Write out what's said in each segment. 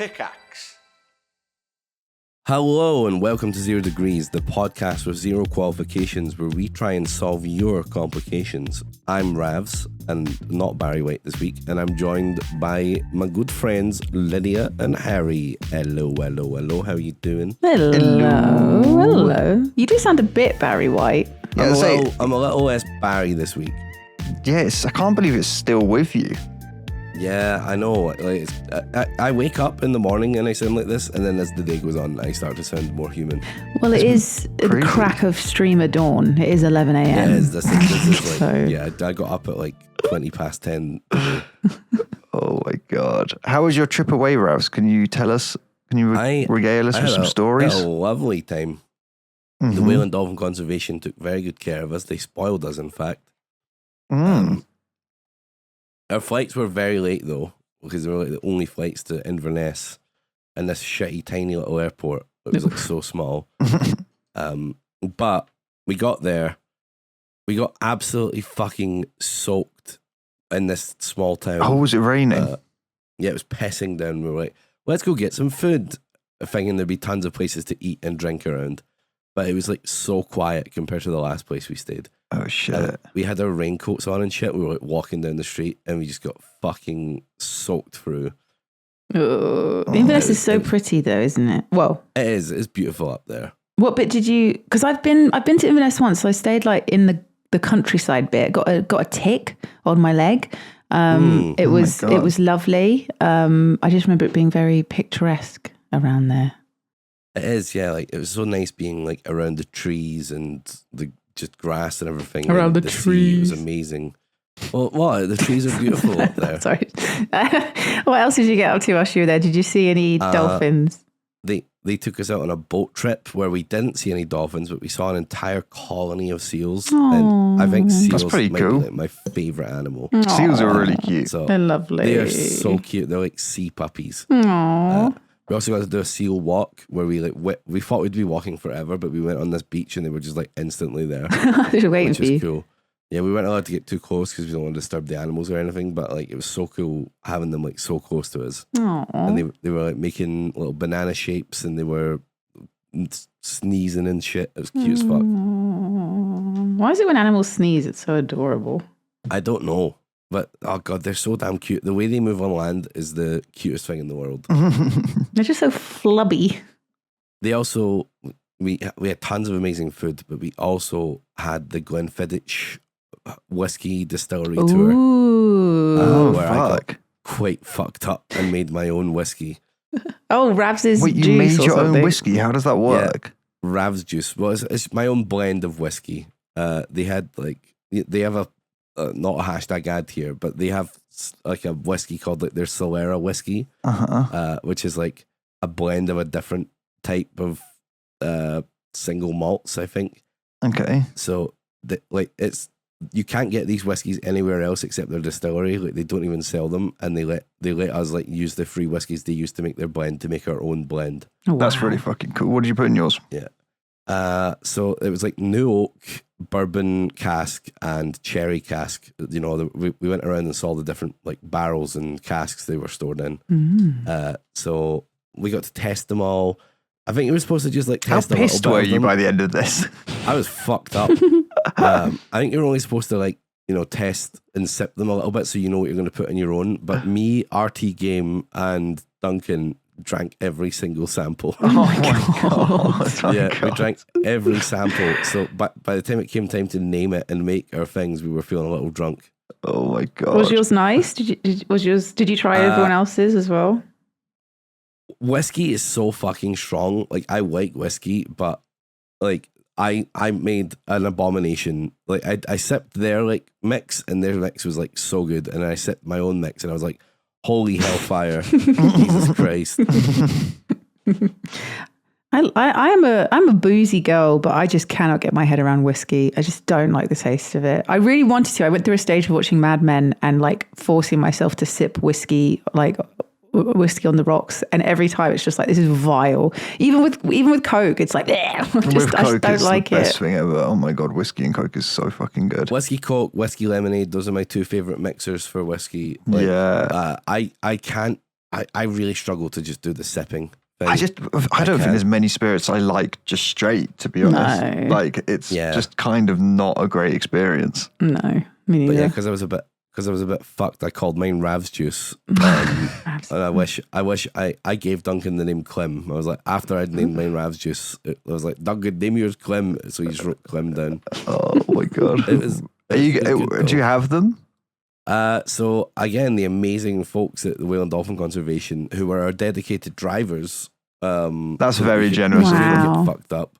Pickaxe. Hello and welcome to 0 Degrees, the podcast with zero qualifications where we try and solve your complications. I'm Ravs and not Barry White this week, and I'm joined by my good friends Lydia and Harry. Hello, hello, hello. How are you doing? Hello. You do sound a bit Barry White. Yeah, I'm a little less Barry this week. Yes, I can't believe it's still with you. Yeah, I know. Like, I wake up in the morning and I sound like this, and then as the day goes on, I start to sound more human. Well, it is the crack of streamer dawn. It is 11 a.m. Yeah, this is like, So- yeah, I got up at like 20 past 10. Oh my god. How was your trip away, Rouse? Can you tell us? Can you regale us with some stories? A lovely time. Mm-hmm. The Whale and Dolphin Conservation took very good care of us. They spoiled us, in fact. Our flights were very late, though, because they were like the only flights to Inverness and this shitty, tiny little airport. It was like so small. But we got there. We got absolutely fucking soaked in this small town. Oh, was it raining? Yeah, it was pissing down. We were like, let's go get some food, thinking there'd be tons of places to eat and drink around. But it was like so quiet compared to the last place we stayed. Oh shit. We had our raincoats on and shit. We were like walking down the street and we just got fucking soaked through. Inverness is so pretty, though, isn't it? Well, It is. It's beautiful up there. what bit did you? Because I've been to Inverness once, so I stayed like in the countryside bit. Got a tick on my leg. It was lovely. I just remember it being very picturesque around there. It is, yeah. Like it was so nice being like around the trees and the just grass and everything. Around and the sea. trees. It was amazing. Well, what? The trees are beautiful up there. Sorry. What else did you get up to whilst you were there? Did you see any dolphins? They took us out on a boat trip where we didn't see any dolphins, but we saw an entire colony of seals. And I think seals pretty might cool. be like my favorite animal. Seals are really cute. So They're lovely. they are so cute. They're like sea puppies. Aww. We also got to do a seal walk where we we thought we'd be walking forever, but we went on this beach and they were just like instantly there, They're waiting which for you. is cool. Yeah, we weren't allowed to get too close because we don't want to disturb the animals or anything, but like it was so cool having them like so close to us. Aww. And they were like making little banana shapes and they were sneezing and shit. It was cute as fuck. Why is it when animals sneeze, it's so adorable? I don't know, but oh god, they're so damn cute. The way they move on land is the cutest thing in the world. They're just so flubby. They also we had tons of amazing food, but we also had the Glenfiddich whiskey distillery tour. Ooh. Where I fuck. got quite fucked up and made my own whiskey. Oh, Ravs's Wait, you juice made or your own something. whiskey? How does that work? Rav's juice. Well, it's my own blend of whiskey. They had like they have a not a hashtag ad here, but they have like a whiskey called like their Solera whiskey, which is like a blend of a different type of single malts, I think. Okay. So you can't get these whiskeys anywhere else except their distillery. Like they don't even sell them, and they let us like use the free whiskeys they used to make their blend to make our own blend. Oh, wow. That's really fucking cool. What did you put in yours? Yeah. So it was like new oak, bourbon cask, and cherry cask. You know, we went around and saw the different like barrels and casks they were stored in. So we got to test them all. I think you were supposed to just like How test a little pissed bit were of you them. by the end of this? I was fucked up. I think you're only supposed to like, you know, test and sip them a little bit so you know what you're going to put in your own. But me, RT Game, and Duncan drank every single sample. Oh my god. Oh Yeah, my we God. drank every sample. So by the time it came time to name it and make our things, we were feeling a little drunk. Oh my god. Was yours nice? Did you try everyone else's as well? Whiskey is so fucking strong. Like I like whiskey, but like I made an abomination. Like I sipped their like mix and their mix was like so good, and I sipped my own mix and I was like, holy hellfire. Jesus Christ. I'm a boozy girl, but I just cannot get my head around whiskey. I just don't like the taste of it. I really wanted to. I went through a stage of watching Mad Men and like forcing myself to sip whiskey, like whiskey on the rocks, and every time it's just like, this is vile. Even with Coke, it's like, I just don't like the best it. thing ever. Oh my god, whiskey and Coke is so fucking good. Whiskey Coke, whiskey lemonade, those are my two favorite mixers for whiskey. Like, Yeah. I can't I really struggle to just do the sipping thing. I don't think there's many spirits I like just straight, to be honest. No. Like it's just kind of not a great experience. No, me neither. But yeah, because I was a bit fucked, I called mine Rav's juice. And I wish I gave Duncan the name Clem. I was like, after I'd named mine Rav's juice, I was like, Duncan, name yours Clem. So he just wrote Clem down. Oh my god! Do you have them? So again, the amazing folks at the Whale and Dolphin Conservation, who are our dedicated drivers. That's very generous. Wow. Get fucked up.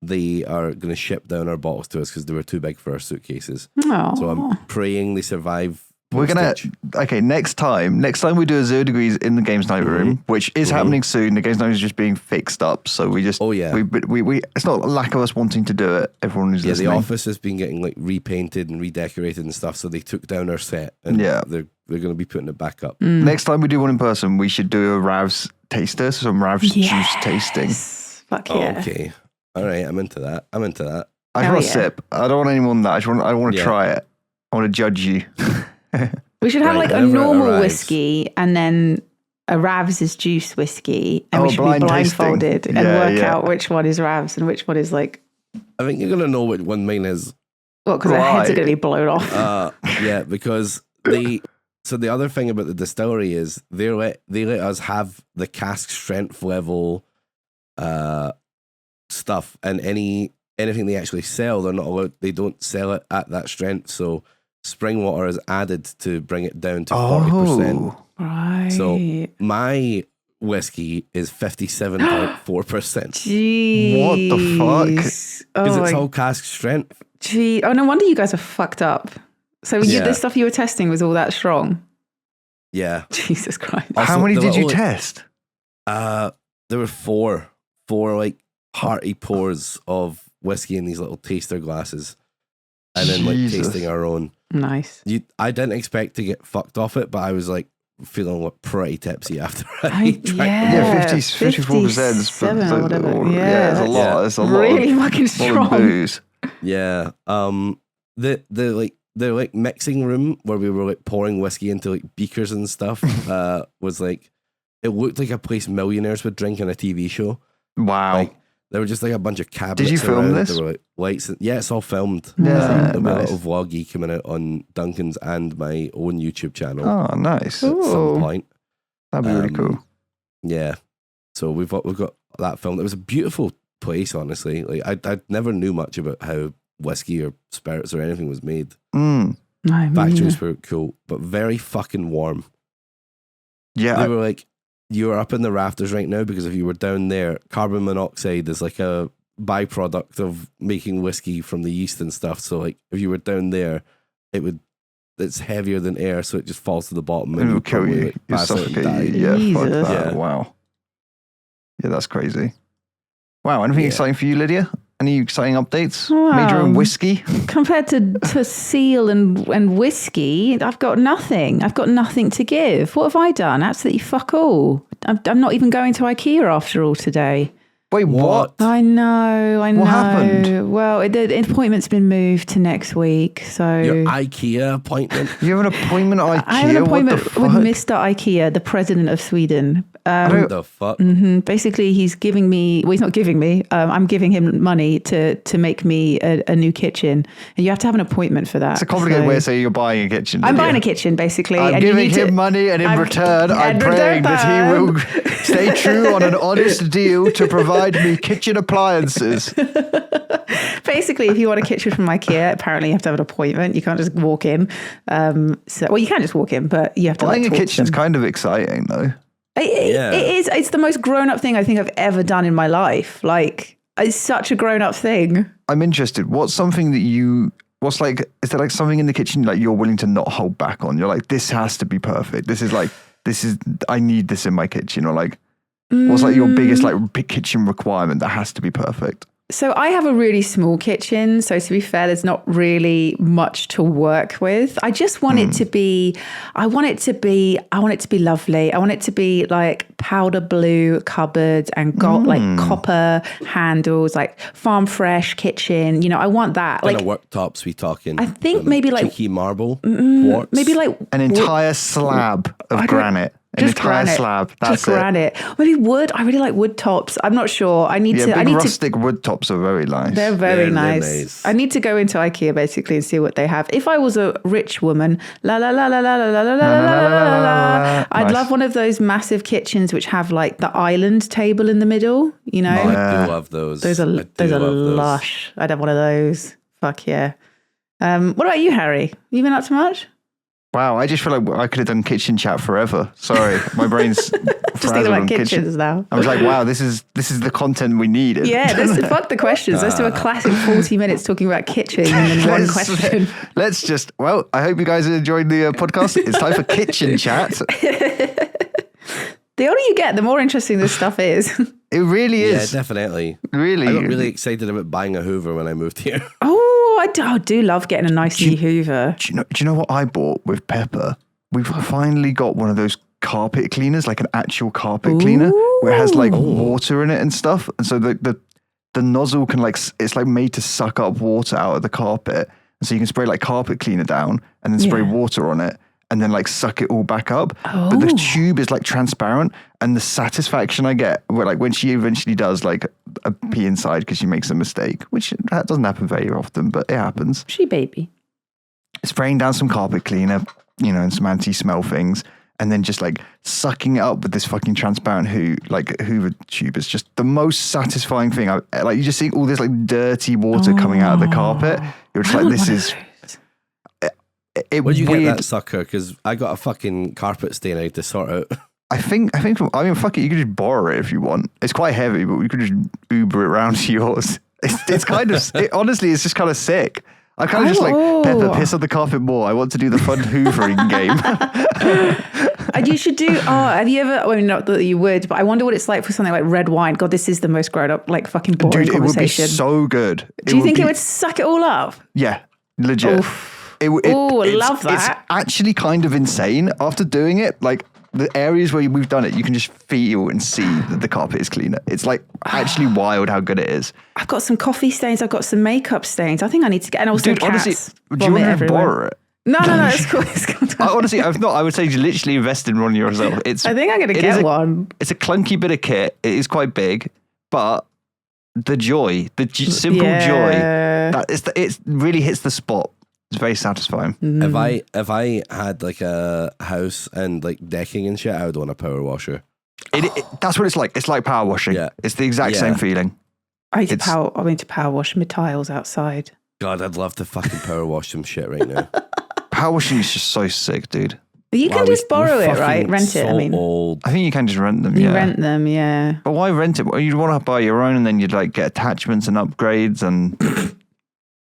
They are going to ship down our bottles to us because they were too big for our suitcases. Aww. So I'm praying they survive. We're gonna next time we do a 0 degrees in the games night room, which is happening soon. The games night is just being fixed up, so we just we it's not a lack of us wanting to do it. Everyone is listening. The office has been getting like repainted and redecorated and stuff, so they took down our set and they're going to be putting it back up. Next time we do one in person, we should do a Rav's taster, so some Rav's juice tasting. Fuck yeah. Okay, all right, I'm into that. I just want to sip. I don't want any more than that. I want to try it. I want to judge you. We should have like a normal whiskey and then a Rav's juice whiskey, and we should be blindfolded and work out which one is Rav's and which one is like. I think you're gonna know which one mine is. Well, because our heads are gonna be blown off. Yeah, because the other thing about the distillery is they let us have the cask strength level stuff, and anything they actually sell, they're not allowed. They don't sell it at that strength, so. Spring water is added to bring it down to 40%. Right. So my whiskey is 57.4%. Jeez. What the fuck? Because it's all cask strength. Gee. Oh, no wonder you guys are fucked up. So the stuff you were testing was all that strong? Yeah. Jesus Christ. Also, how many did you test? There were four like hearty pours of whiskey in these little taster glasses. And then like tasting our own. Nice. I didn't expect to get fucked off it, but I was like feeling like pretty tipsy after I drank. Yeah, 54%. Or whatever. It's a lot. It's a lot. Really fucking strong. Booze. Yeah. The like mixing room where we were like pouring whiskey into like beakers and stuff was like, it looked like a place millionaires would drink in a TV show. Wow. Like, there were just like a bunch of cabinets. Did you film this? There were like lights. It's all filmed. Yeah, there'll be a little vloggy coming out on Duncan's and my own YouTube channel. Oh, nice. At some point. That'd be really cool. Yeah. So we've got that filmed. It was a beautiful place, honestly. Like I never knew much about how whiskey or spirits or anything was made. Factories were cool, but very fucking warm. Yeah. They were like, you're up in the rafters right now because if you were down there, carbon monoxide is like a byproduct of making whiskey from the yeast and stuff. So like if you were down there, it's heavier than air, so it just falls to the bottom and it will kill you. Like, pass out and die. Yeah, fuck that. Yeah. Wow. Yeah, that's crazy. Wow. Anything exciting for you, Lydia? Any exciting updates? Made your own whiskey? Compared to seal and whiskey, I've got nothing. I've got nothing to give. What have I done? Absolutely fuck all. I'm not even going to IKEA after all today. Wait, what? I know. What happened? Well, the appointment's been moved to next week. So your IKEA appointment? You have an appointment at IKEA? I have an appointment with Mr. IKEA, the president of Sweden. What the fuck? Basically, he's giving me. Well, he's not giving me. I'm giving him money to make me a new kitchen, and you have to have an appointment for that. It's a complicated way of saying you're buying a kitchen. I'm buying a kitchen, basically. I'm giving him money, and in return, I'm praying that he will stay true on an honest deal to provide me kitchen appliances. Basically, if you want a kitchen from IKEA, apparently you have to have an appointment. You can't just walk in. Well, you can just walk in, but you have to. Buying a kitchen's kind of exciting, though. It is. It's the most grown-up thing I think I've ever done in my life. Like, it's such a grown-up thing. I'm interested. What's something that what's like, is there like something in the kitchen like you're willing to not hold back on? You're like, this has to be perfect. I need this in my kitchen. Or like, what's like your biggest like big kitchen requirement that has to be perfect? So I have a really small kitchen. So to be fair, there's not really much to work with. I just want it to be, I want it to be lovely. I want it to be like powder blue cupboards and like copper handles, like farm fresh kitchen. You know, I want that. Like worktops, we talking. I think maybe like cheeky marble, quartz. Maybe like an entire slab of granite. An entire slab. That's just granite. Maybe wood. I really like wood tops. I'm not sure. I need to. Rustic wood tops are very nice. They're very nice. I need to go into IKEA basically and see what they have. If I was a rich woman, I'd love one of those massive kitchens which have like the island table in the middle. You know, I do love those. Those are lush. I'd have one of those. Fuck yeah. What about you, Harry? You been up to much? Wow, I just feel like I could have done kitchen chat forever. Sorry, my brain's just thinking about kitchens now. I was like, wow, this is the content we needed. Yeah, fuck the questions. Let's do a classic 40 minutes talking about kitchen and then one question. Let's just, I hope you guys enjoyed the podcast. It's time for kitchen chat. The older you get, the more interesting this stuff is. It really is. Yeah, definitely. Really. I got really excited about buying a Hoover when I moved here. Oh, I do love getting a nice new Hoover. Do you know what I bought with Pepper? We've finally got one of those carpet cleaners, like an actual carpet cleaner, where it has like water in it and stuff. And so the nozzle can it's like made to suck up water out of the carpet. And so you can spray like carpet cleaner down and then spray water on it. And then like suck it all back up. But the tube is like transparent, and the satisfaction I get when she eventually does like a pee inside because she makes a mistake, which that doesn't happen very often, but it happens. She baby. Spraying down some carpet cleaner, and some anti-smell things, and then just like sucking it up with this fucking transparent Hoover tube is just the most satisfying thing. You just see all this like dirty water coming out of the carpet. You're just like, this is. Where'd you get that sucker? Because I got a fucking carpet stain I need to sort out. I mean, fuck it, you could just borrow it if you want. It's quite heavy, but we could just Uber it round to yours. It's kind of, honestly, it's just kind of sick. I kind of just like, Pepper, piss on the carpet more. I want to do the fun hoovering game. And you should do, have you ever, not that you would, but I wonder what it's like for something like red wine. God, this is the most grown up, like fucking boring conversation. It would be so good. Do you think it would suck it all up? Yeah, legit. Oof. Love that. It's actually kind of insane. After doing it, like the areas where we've done it, you can just feel and see that the carpet is cleaner. It's like actually wild how good it is. I've got some coffee stains. I've got some makeup stains. I think I need to get, and also cats. Honestly, do you want to borrow it? No, it's cool. It's cool. Honestly, I would say you literally invest in one yourself. I think I'm going to get one. It's a clunky bit of kit. It is quite big, but the joy, simple joy, it really hits the spot. It's very satisfying. If I had like a house and like decking and shit, I would want a power washer. That's what it's like. It's like power washing. Yeah. It's the exact same feeling. I need to power wash my tiles outside. God, I'd love to fucking power wash some shit right now. Power washing is just so sick, dude. You can just borrow it, right? Rent it. Old. I think you can just rent them. You rent them, yeah. But why rent it? Well, you'd want to buy your own, and then you'd like get attachments and upgrades and.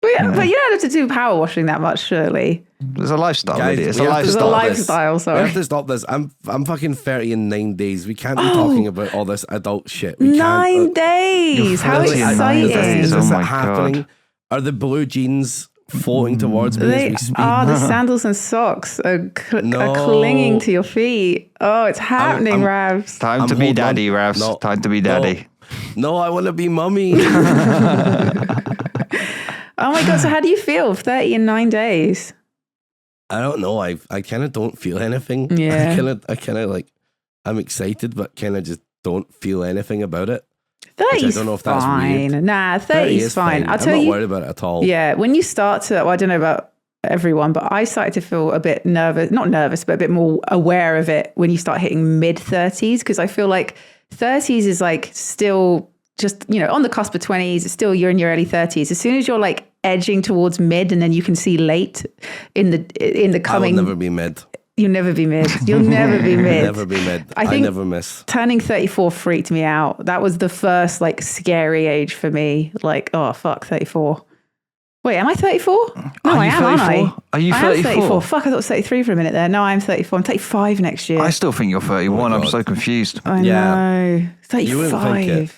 But you don't have to do power washing that much, surely. There's a lifestyle, guys, really. It's a lifestyle, sorry. We have to stop this. I'm fucking 30 in 9 days. We can't be talking about all this adult shit. 9 days! How exciting! Is this happening? God. Are the blue jeans floating towards me as we speak? The sandals and socks are clinging to your feet. Oh, it's happening, Ravs. Time to be daddy, Ravs. No, time to be daddy. No, I want to be mummy. Oh my God, so how do you feel? 30 in 9 days? I don't know. I kind of don't feel anything. Yeah. I kind of like, I'm excited, but kind of just don't feel anything about it. 30 is I don't know if that's fine. weird. Nah, 30 is fine. I'm not worried about it at all. Yeah, when you start to, I don't know about everyone, but I started to feel a bit nervous, not nervous, but a bit more aware of it when you start hitting mid-30s, because I feel like 30s is like still just, on the cusp of 20s, it's still you're in your early 30s. As soon as you're like edging towards mid and then you can see late in the coming. I will never be mid. You'll never be mid. You'll never be mid. Never be mid. I never miss. Turning 34 freaked me out. That was the first like scary age for me. Like, oh fuck, 34. Wait, am I 34? No, I am, aren't I? Are you 34? I am 34. Fuck, I thought it was 33 for a minute there. No, I'm 34. I'm 35 next year. I still think you're 31. I'm so confused. I know. 35. You wouldn't think it.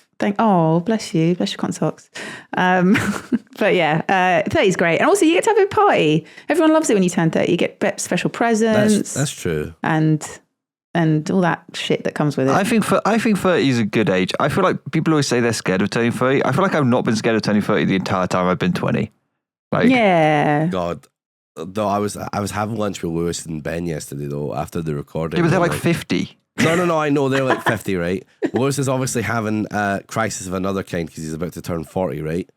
Bless you. Bless your cotton socks. But yeah, 30 is great. And also you get to have a party. Everyone loves it when you turn 30. You get special presents. That's true. And all that shit that comes with it. I think 30 is a good age. I feel like people always say they're scared of turning 30. I feel like I've not been scared of turning 30 the entire time I've been 20. Like, yeah. God, though I was having lunch with Lewis and Ben yesterday though after the recording. Yeah, but they're like 50. No, I know they're like 50, right? Lewis is obviously having a crisis of another kind because he's about to turn 40, right?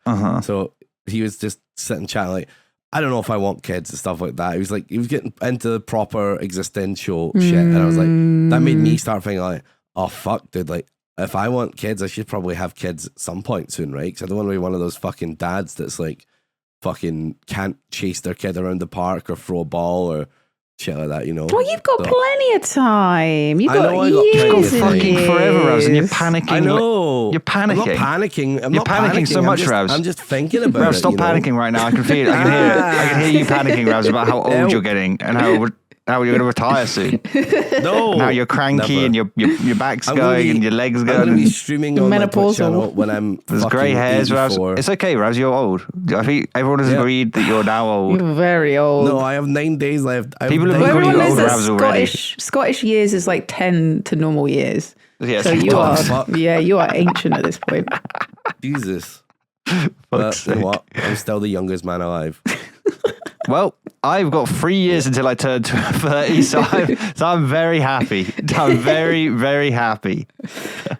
So he was just sitting chatting like, I don't know if I want kids and stuff like that. He was getting into proper existential shit, and I was like, that made me start thinking like, oh fuck, dude, like if I want kids, I should probably have kids at some point soon, right? Because I don't want to be one of those fucking dads that's like fucking can't chase their kid around the park or throw a ball or shit like that, you know. Well, you've got plenty of time. You've I know I got years plenty of and time. Fucking forever, Ravs, and you're years. panicking. I know. You're panicking. I'm not panicking. You're panicking so much, Ravs. I'm just thinking about Ravs, it. stop you know? panicking right now. I can feel it. I can hear you panicking, Ravs, about how old you're getting and how you're going to retire soon. No. Now you're cranky never. and your back's I'm gonna going be- and your legs I'm going to going. be streaming on my Twitch Menopausal. channel when I'm There's fucking grey hairs, 84. Ravs. It's okay, Ravs. You're old. I think everyone has agreed that you're now old. You're very old. No, I have 9 days left. People have Well, been everyone calling you knows old that Ravs already. Scottish years is like 10 to normal years. Yes, So you are, fuck. you are ancient at this point. Jesus. Fuck's But you know sake. what? I'm still the youngest man alive. Well, I've got 3 years until I turn 30, so I'm very happy. I'm very, very happy.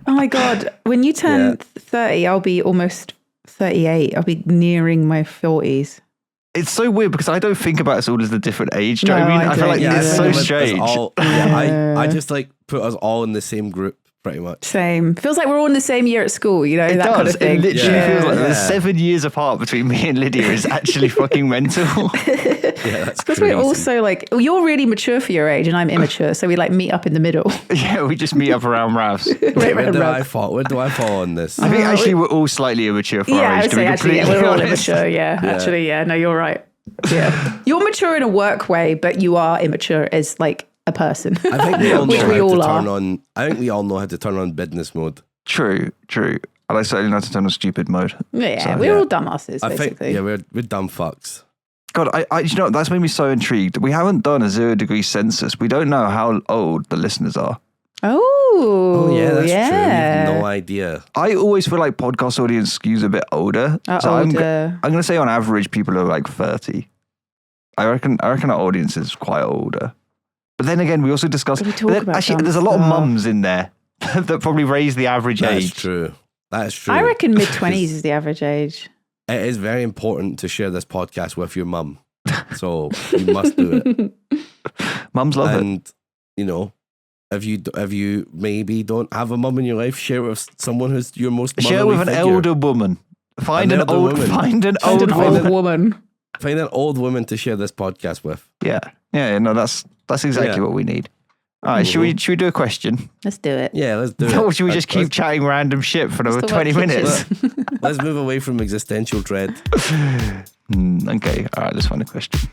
Oh my God. When you turn 30, I'll be almost 38. I'll be nearing my 40s. It's so weird because I don't think about us all as a different age. Do you know what I mean? No, I feel I like don't. it's Yeah, so It's strange. I just like put us all in the same group pretty much. Same. Feels like we're all in the same year at school, you know, It that does. kind of thing. It literally Yeah. feels like Yeah. there's 7 years apart between me and Lydia. Is actually fucking mental. Yeah, that's Because crazy. we're also like, well, you're really mature for your age and I'm immature. So we like meet up in the middle. Yeah, we just meet up around Ravs. Right, Where do right. I fall on this? I think actually we're all slightly immature for Yeah, our I age. would To be say actually, completely we're all honest. immature. Yeah, actually, yeah. No, you're right. Yeah. You're mature in a work way, but you are immature as like a person. I think we all know Which we how all to are. turn on. I think we all know how to turn on business mode. True. And I certainly know how to turn on stupid mode. Yeah, So, we're yeah. all dumbasses, I think basically. we're dumb fucks. God, you know, that's made me so intrigued. We haven't done a 0 degree census. We don't know how old the listeners are. Oh, Oh yeah, that's true. We yeah. have no idea. I always feel like podcast audience skews a bit older. So I'm Older. going to say on average people are like 30. I reckon our audience is quite older. But then again, we also discussed. We talk but then about actually, dumb there's a lot of stuff. mums in there that probably raise the average That's age. true. That's true. I reckon mid-20s is the average age. It is very important to share this podcast with your mum. So you must do it. Mums love it. And you know, if you maybe don't have a mum in your life, share it with someone who's your most Share it motherly with an figure. elder woman. Find An an elder old woman. find an And old an woman. old woman. Find an old woman to share this podcast with. Yeah. No, that's exactly Yeah. what we need. All right, should we do a question? Let's do it. Yeah, let's do it. Or should we just keep Let's- chatting random shit for another Let's talk 20 about minutes? kitchens. Let's move away from existential dread. Okay, all right, let's find a question.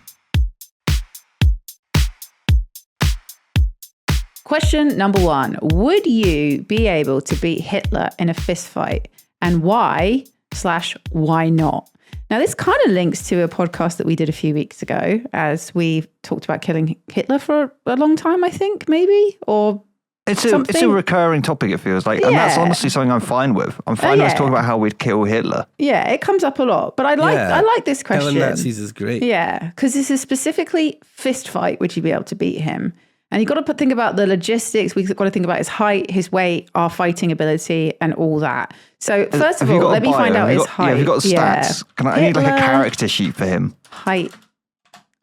Question number 1. Would you be able to beat Hitler in a fist fight? And why/why not? Now, this kind of links to a podcast that we did a few weeks ago as we talked about killing Hitler for a long time, I think, maybe, or It's a something. recurring topic, it feels like. And that's Yeah. honestly something I'm fine with. I'm fine with us yeah. talking about how we'd kill Hitler. Yeah, it comes up a lot. But I like this question. Killing Nazis is great. Yeah, because this is specifically fist fight. Would you be able to beat him? And you've got to think about the logistics. We've got to think about his height, his weight, our fighting ability, and all that. So first of Have you all, got a let me bio? find out Have you his got- height. Yeah, have you got stats? I need like a Hitler, character sheet for him. height.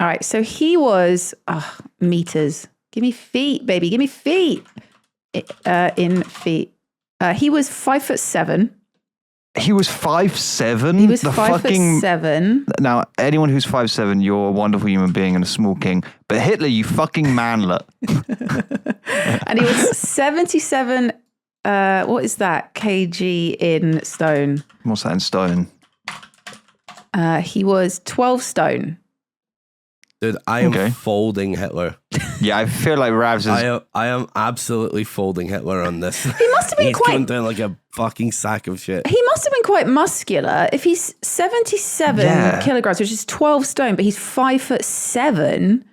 All right, so he was meters. Give me feet, baby. Give me feet. In feet. He was 5'7". He was 5'7". He was The 5'7". Now, anyone who's 5'7", you're a wonderful human being and a small king. But Hitler, you fucking manlet. And he was 77, what is that, kg in stone? What's that in stone? He was 12 stone. Dude, I am Okay. folding Hitler. Yeah, I feel like Ravs is... I am absolutely folding Hitler on this. He must have been He's going down like a fucking sack of shit. He must have been quite muscular. If he's 77 Yeah. kilograms, which is 12 stone, but he's 5'7",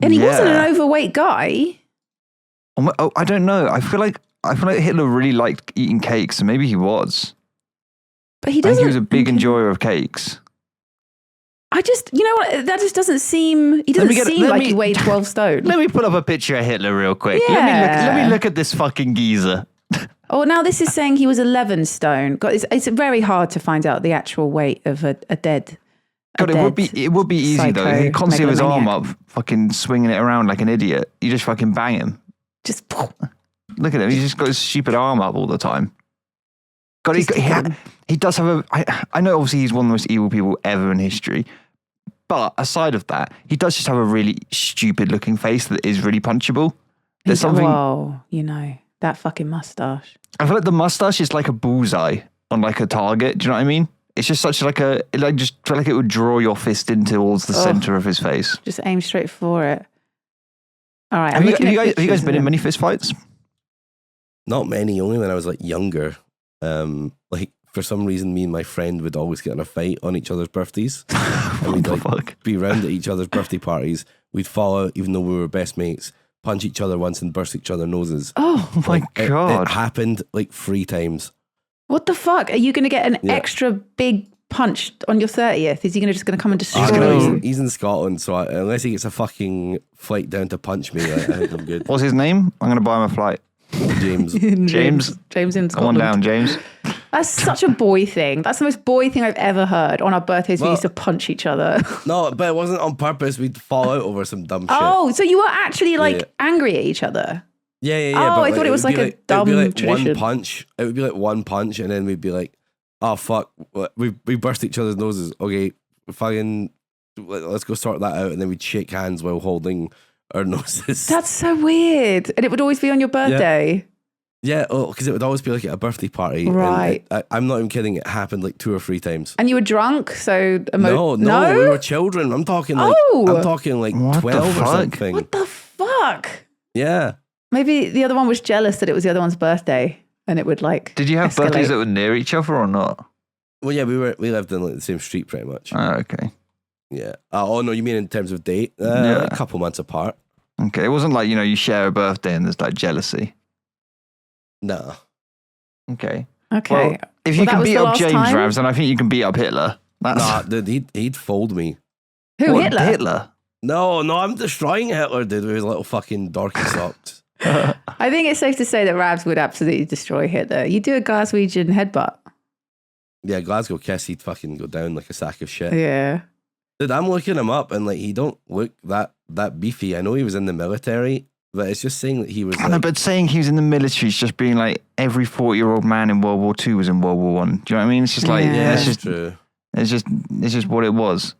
and he wasn't Yeah. an overweight guy. Oh, I don't know. I feel like Hitler really liked eating cakes, so maybe he was. But he I think doesn't. he was a big enjoyer of cakes. I just, you know what? That just doesn't seem. He doesn't seem like he weighed 12 stone. Let me pull up a picture of Hitler real quick. Yeah. Let me look at this fucking geezer. Oh, now this is saying he was 11 stone. God, it's very hard to find out the actual weight of a dead. God, it would be easy though. He constantly have his arm up, fucking swinging it around like an idiot. You just fucking bang him. Just look at him. He's just got his stupid arm up all the time. God, he does have I know obviously he's one of the most evil people ever in history, but aside of that, he does just have a really stupid looking face that is really punchable. There's something. Whoa, that fucking mustache. I feel like the mustache is like a bullseye on like a target. Do you know what I mean? It's just such like just feel like it would draw your fist in towards the center of his face. Just aim straight for it. All right. Have you guys been in many fist fights? Not many, only when I was like younger. Like for some reason, me and my friend would always get in a fight on each other's birthdays. And we'd like be around at each other's birthday parties. We'd fall out even though we were best mates, punch each other once and burst each other's noses. Oh my God. It happened like 3 times. What the fuck? Are you going to get an extra big punch on your 30th? Is he just going to come and destroy you? He's in Scotland, so unless he gets a fucking flight down to punch me, I think I'm good. What's his name? I'm going to buy him a flight. James. James in Scotland. Come on down, James. That's such a boy thing. That's the most boy thing I've ever heard. On our birthdays, we used to punch each other. No, but it wasn't on purpose. We'd fall out over some dumb shit. Oh, so you were actually angry at each other? Yeah. Oh, I thought it was like a dumb tradition. One punch. It would be like one punch, and then we'd be like, "Oh fuck, we burst each other's noses." Okay, fucking, let's go sort that out, and then we'd shake hands while holding our noses. That's so weird, and it would always be on your birthday. Yeah, because it would always be like at a birthday party. Right. I'm not even kidding. It happened like 2 or 3 times. And you were drunk, so no, we were children. I'm talking like 12 or something. What the fuck? Yeah. Maybe the other one was jealous that it was the other one's birthday, and it would like. Did you have escalate. birthdays that were near each other or not? Well, yeah, we lived in like the same street pretty much. Oh, okay. Yeah. Oh no, you mean in terms of date? A couple months apart. Okay, it wasn't like you share a birthday and there's like jealousy. No. Okay. Okay. Well, if you can beat up James Ravs, then I think you can beat up Hitler. Nah, dude, he'd fold me. Who, Hitler? Hitler? No, I'm destroying Hitler, dude, with his little fucking dorky socks. I think it's safe to say that Ravs would absolutely destroy Hitler. You do a Glaswegian headbutt. Yeah, Glasgow Kiss, he'd fucking go down like a sack of shit. Yeah. Dude, I'm looking him up and like he don't look that beefy. I know he was in the military, but it's just saying that he was. No, but saying he was in the military is just being like every 40-year-old man in World War II was in World War One. Do you know what I mean? It's just like it's just true. It's just what it was.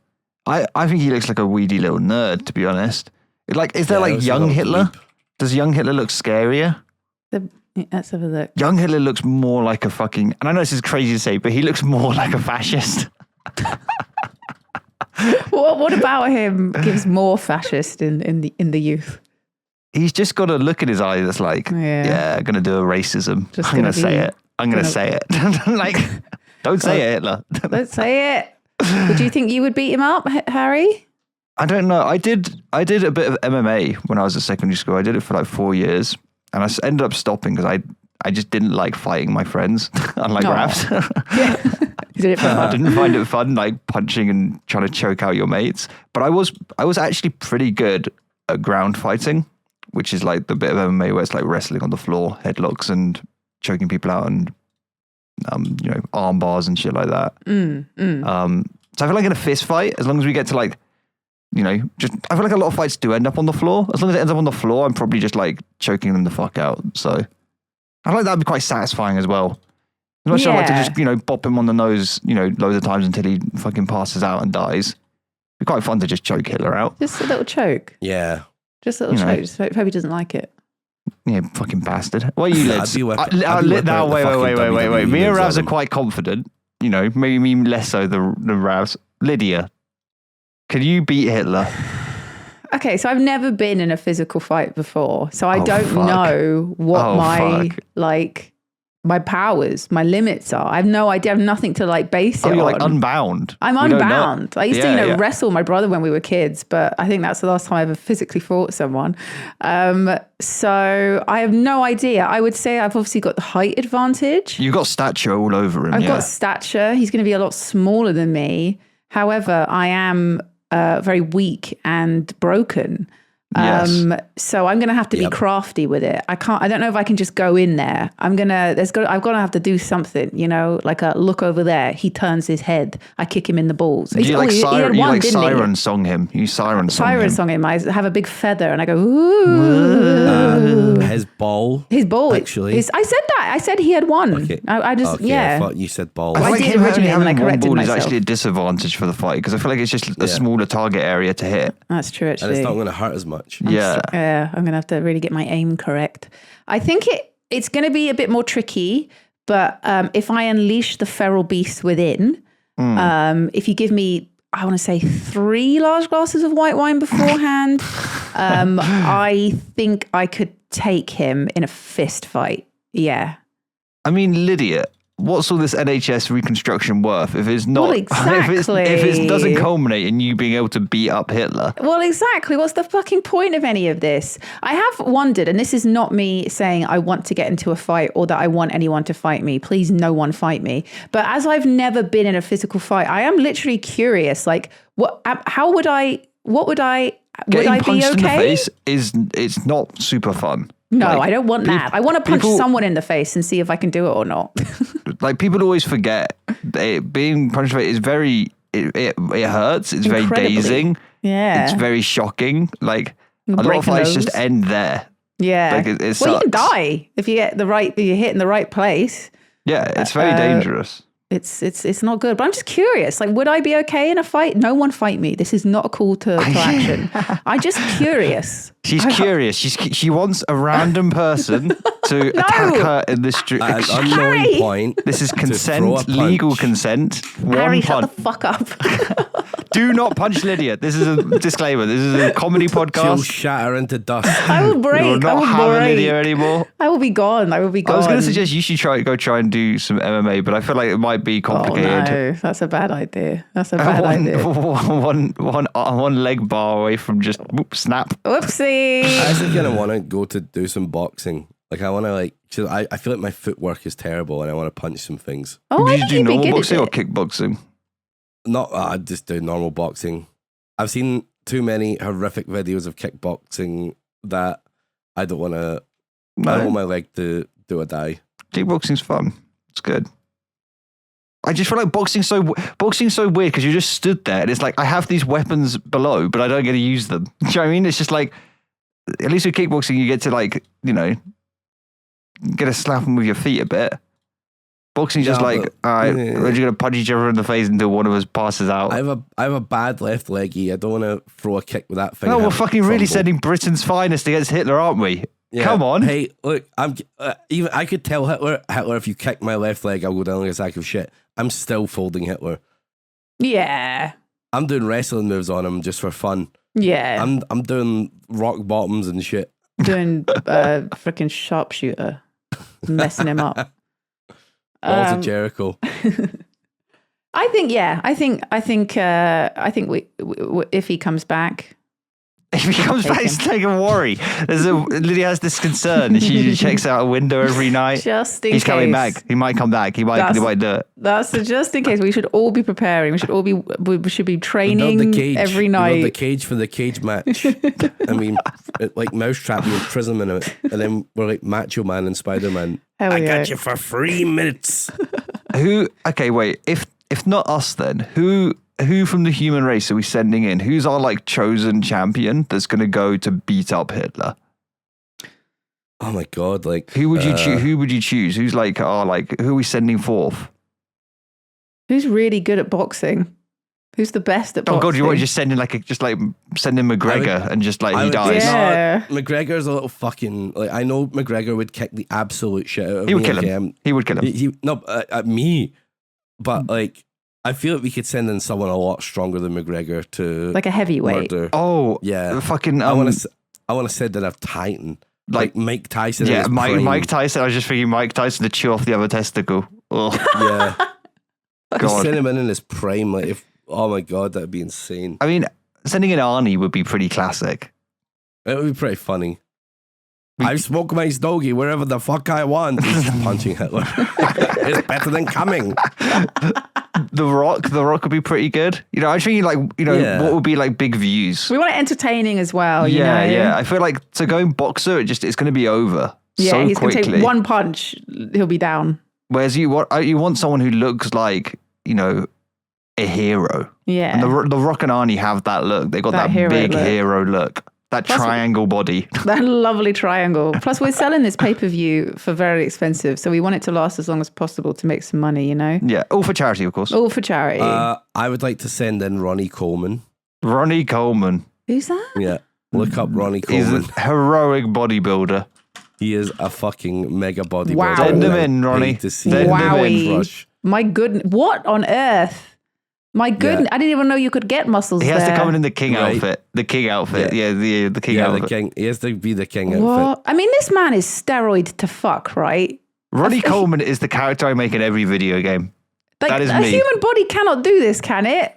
I think he looks like a weedy little nerd, to be honest. Is there like young Hitler? Does young Hitler look scarier? Let's have a look. Young Hitler looks more like a fucking, and I know this is crazy to say, but he looks more like a fascist. What about him gives more fascist in the youth? He's just got a look in his eye that's like, I'm going to do a racism. I'm going to say it. I'm going to say it. Like, don't say it, Hitler. Don't say it. Would you think you would beat him up, Harry? I don't know. I did a bit of MMA when I was at secondary school. I did it for like 4 years, and I ended up stopping because I just didn't like fighting my friends, unlike Ravs. Yeah. You did it for fun. I didn't find it fun, like punching and trying to choke out your mates. But I was actually pretty good at ground fighting, which is like the bit of MMA where it's like wrestling on the floor, headlocks and choking people out, and arm bars and shit like that. So I feel like in a fist fight, as long as we get to like, I feel like a lot of fights do end up on the floor. As long as it ends up on the floor, I'm probably just like choking them the fuck out. So I feel like that'd be quite satisfying as well. As much as I like to just, bop him on the nose, loads of times until he fucking passes out and dies. It'd be quite fun to just choke Hitler out. Just a little choke. Yeah. Just a little choke. Just hope he doesn't like it. Yeah, fucking bastard. Well, you lids. Wait. Me and Ravs are quite confident. Maybe me less so than Ravs. Lydia, can you beat Hitler? Okay, so I've never been in a physical fight before, so I don't know what my powers, my limits are. I have no idea. I have nothing to like base it on. You're like unbound. I'm unbound. I used to, wrestle my brother when we were kids, but I think that's the last time I ever physically fought someone. So I have no idea. I would say I've obviously got the height advantage. You've got stature all over him. I've got stature. He's going to be a lot smaller than me. However, I am very weak and broken. Yes. So I'm going to have to be crafty with it. I don't know if I can just go in there. I've got to have to do something, like a look over there. He turns his head. I kick him in the balls. You siren song him. You siren song him. I have a big feather and I go, ooh. His ball. Actually. I said that. I said he had one. Okay. I thought you said ball. I did originally and then I corrected one ball myself. is actually a disadvantage for the fight because I feel like it's just a smaller target area to hit. That's true, actually. And it's not going to hurt as much. Yeah. I'm going to have to really get my aim correct. I think it's going to be a bit more tricky, but if I unleash the feral beast within, if you give me, I want to say 3 large glasses of white wine beforehand, I think I could take him in a fist fight. Yeah. I mean, Lydia, what's all this NHS reconstruction worth if it's not? Well, exactly. if it doesn't culminate in you being able to beat up Hitler? Well, exactly. What's the fucking point of any of this? I have wondered, and this is not me saying I want to get into a fight or that I want anyone to fight me. Please, no one fight me. But as I've never been in a physical fight, I am literally curious. Like, what would I be punched okay? in the face it's not super fun. No, I don't want that. I want to punch someone in the face and see if I can do it or not. Like, people always forget being punched in the face is very, it hurts. It's very dazing. Yeah. It's very shocking. Like, a lot of fights just end there. Yeah. Like, it well, you can sucks. die if you get you're hit in the right place. Yeah, it's very dangerous. It's not good. But I'm just curious. Like, would I be okay in a fight? No one fight me. This is not a call to action. I'm just curious. She's curious. She wants a random person to attack her in the street. At an unknown point. This is consent, legal consent. Harry, shut the fuck up. Do not punch Lydia. This is a disclaimer. This is a comedy She'll podcast. shatter into dust. I will break. We'll not have Lydia anymore. I will be gone. I was going to suggest you should try and do some MMA, but I feel like it might be complicated. Oh, no. That's a bad idea. Idea. One leg bar away from just snap. Whoopsie. I actually kind of want to go to do some boxing. Like, I want to I feel like my footwork is terrible and I want to punch some things. Oh, Did you do normal boxing or kickboxing? Not, I just do normal boxing. I've seen too many horrific videos of kickboxing that I don't want to. No. I don't want my leg to do a die. Kickboxing's fun. It's good. I just feel like boxing's so weird because you just stood there and it's like I have these weapons below, but I don't get to use them. Do you know what I mean? It's just like, at least with kickboxing, you get to get to slap them with your feet a bit. Boxing's just like, all right, we're just gonna punch each other in the face until one of us passes out. I have a bad left leggy. I don't want to throw a kick with that thing. No, we're fucking really sending Britain's finest against Hitler, aren't we? Yeah. Come on. Hey, look, even I could tell Hitler, if you kick my left leg, I'll go down like a sack of shit. I'm still folding Hitler. Yeah. I'm doing wrestling moves on him just for fun. Yeah. I'm doing rock bottoms and shit. Doing freaking sharpshooter, messing him up. Balls of Jericho. I think we if he comes back. If he comes back, it's like a worry. Lydia has this concern. And she checks out a window every night. Just in case. He's coming back. He might come back. He might do it. That's just in case. We should all be preparing. We should be training every night. We build the cage for the cage match. I mean, like Mousetrap and imprisonment, and then we're like Macho Man and Spider-Man. I got you for 3 minutes. Okay, wait. If not us, then who from the human race are we sending in? Who's our chosen champion that's going to go to beat up Hitler? Oh my god! Who would you choose? Who would you choose? Who's who are we sending forth? Who's really good at boxing? Who's the best at boxing? Oh god, you want to just send in send in McGregor and just he dies? Yeah. McGregor's a little fucking I know McGregor would kick the absolute shit out of me. He would kill him. He would kill him. Me, but I feel like we could send in someone a lot stronger than McGregor to a heavyweight. Murder. Oh yeah, fucking. I want to send in a Titan like Mike Tyson. Yeah, Mike Tyson. I was just thinking Mike Tyson to chew off the other testicle. Oh. Yeah, God. Send him in his prime. Oh my god, that'd be insane. I mean, sending in Arnie would be pretty classic. It would be pretty funny. I smoke my stogie wherever the fuck I want. He's punching Hitler. It's better than coming. The Rock would be pretty good. You know, I think what would be like big views. We want it entertaining as well. Yeah, you know? yeah. I feel like going boxer, it's going to be over so he's quickly. Going to take one punch, he'll be down. Whereas you want someone who looks like, you know, a hero. Yeah. And the Rock and Arnie have that look. They got that big hero look. That triangle body. That lovely triangle. Plus, we're selling this pay-per-view for very expensive, so we want it to last as long as possible to make some money, you know? Yeah, all for charity, of course. All for charity. I would like to send in Ronnie Coleman. Ronnie Coleman. Who's that? Yeah, look up Ronnie Coleman. He's a heroic bodybuilder. He is a fucking mega bodybuilder. Wow. Send him in, Ronnie. Send him in. My goodness. What on earth? My goodness. Yeah. I didn't even know you could get muscles He has there. to come in the king outfit. The king outfit. Yeah, the king outfit. The king. He has to be the king What? outfit. I mean, this man is steroid to fuck, right? Ronnie Coleman is the character I make in every video game. Like, that is a me. human body cannot do this, can it?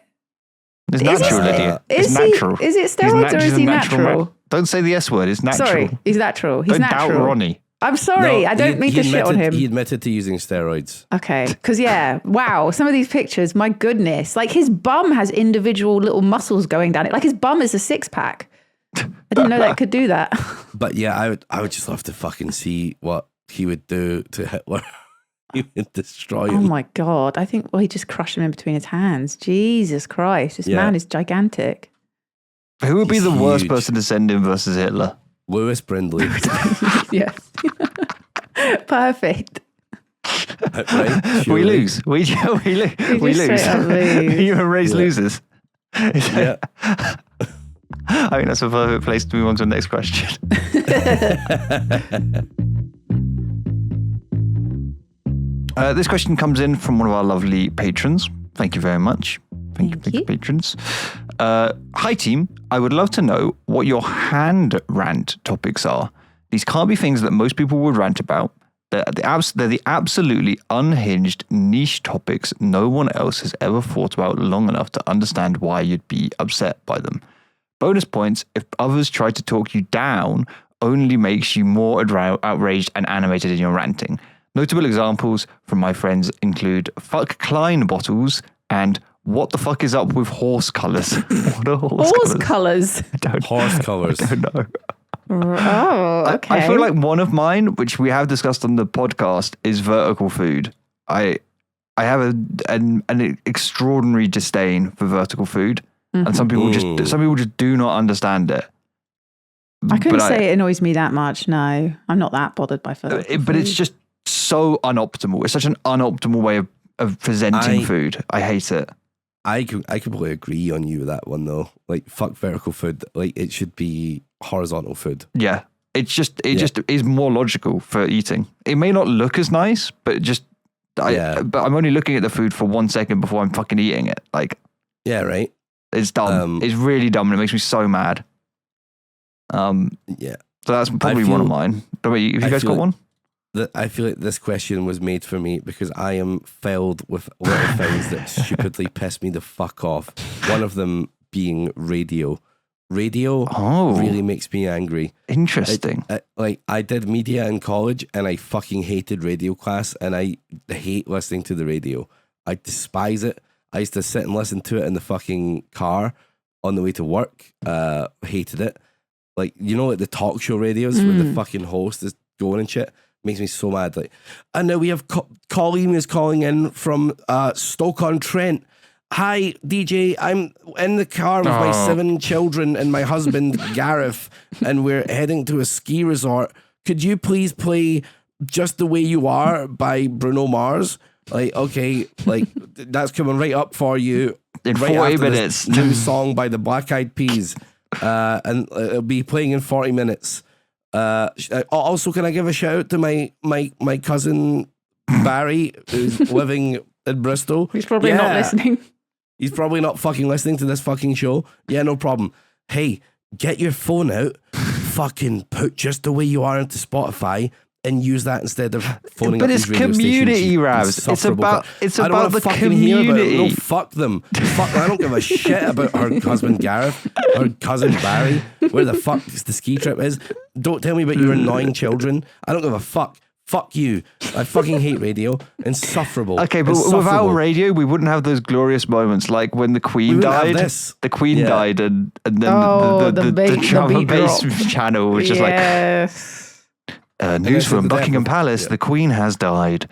It's natural, Lydia. It's natural. Is it steroids or is he natural? Don't say the S word. It's natural. Sorry, he's natural. He's Don't natural. doubt Ronnie. I'm sorry. I don't mean to shit on him. He admitted to using steroids. Okay. Because, wow, some of these pictures, my goodness. Like, his bum has individual little muscles going down it. Like, his bum is a six-pack. I didn't know that could do that. But yeah, I would just love to fucking see what he would do to Hitler. He would destroy him. Oh, my God. I think, he'd just crush him in between his hands. Jesus Christ. This man is gigantic. Who would be He's the worst huge. person to send in versus Hitler? Lewis Brindley. Yes. Perfect. Right? We Surely. lose. We lose. We lose. straight up lose. Human race loses. Yeah. I think that's a perfect place to move on to the next question. This question comes in from one of our lovely patrons. Thank you very much. Thank you, patrons. Hi, team. I would love to know what your hand rant topics are. These can't be things that most people would rant about. They're the absolutely unhinged niche topics no one else has ever thought about long enough to understand why you'd be upset by them. Bonus points if others try to talk you down only makes you more outraged and animated in your ranting. Notable examples from my friends include fuck Klein bottles and what the fuck is up with horse colours? What are horse colours? Horse colours. I don't know. Oh, okay. I feel like one of mine, which we have discussed on the podcast, is vertical food. I have an extraordinary disdain for vertical food, and some people just do not understand it. I couldn't say it annoys me that much. No, I'm not that bothered by food. But it's just so unoptimal. It's such an unoptimal way of presenting food. I hate it. I completely agree on you with that one though. Like fuck vertical food. Like it should be horizontal food. Yeah. It just is more logical for eating. It may not look as nice, but but I'm only looking at the food for 1 second before I'm fucking eating it. Like, yeah, right. It's dumb. It's really dumb, and it makes me so mad. Yeah. So that's probably one of mine. But wait, have you guys got one? I feel like this question was made for me because I am filled with little things that stupidly piss me the fuck off. One of them being radio. Radio really makes me angry. Interesting. I did media in college and I fucking hated radio class and I hate listening to the radio. I despise it. I used to sit and listen to it in the fucking car on the way to work. Hated it. Like, you know, like the talk show radios where the fucking host is going and shit. Makes me so mad. Like, and now we have Colleen is calling in from Stoke-on-Trent. Hi, DJ. I'm in the car with my 7 children and my husband, Gareth, and we're heading to a ski resort. Could you please play Just the Way You Are by Bruno Mars? Like, okay, like, that's coming right up for you. In right 40 after minutes. This new song by the Black Eyed Peas. And it'll be playing in 40 minutes. Also, can I give a shout out to my cousin Barry, who's living in Bristol? He's probably not listening. He's probably not fucking listening to this fucking show. Yeah, no problem. Hey, get your phone out, fucking put Just the Way You Are into Spotify and use that instead of phoning but up it's these radio community, stations. Ravs. It's about I don't the fucking hear about it. community. No, fuck them. Fuck. I don't give a shit about her husband Gareth, her cousin Barry, where the fuck the ski trip is. Don't tell me about your 9 children. I don't give a fuck. Fuck you. I fucking hate radio. Insufferable. Okay, but without radio, we wouldn't have those glorious moments like when the Queen died. The Queen died, and then the drum and bass channel was just like, news from Buckingham Palace: the Queen has died.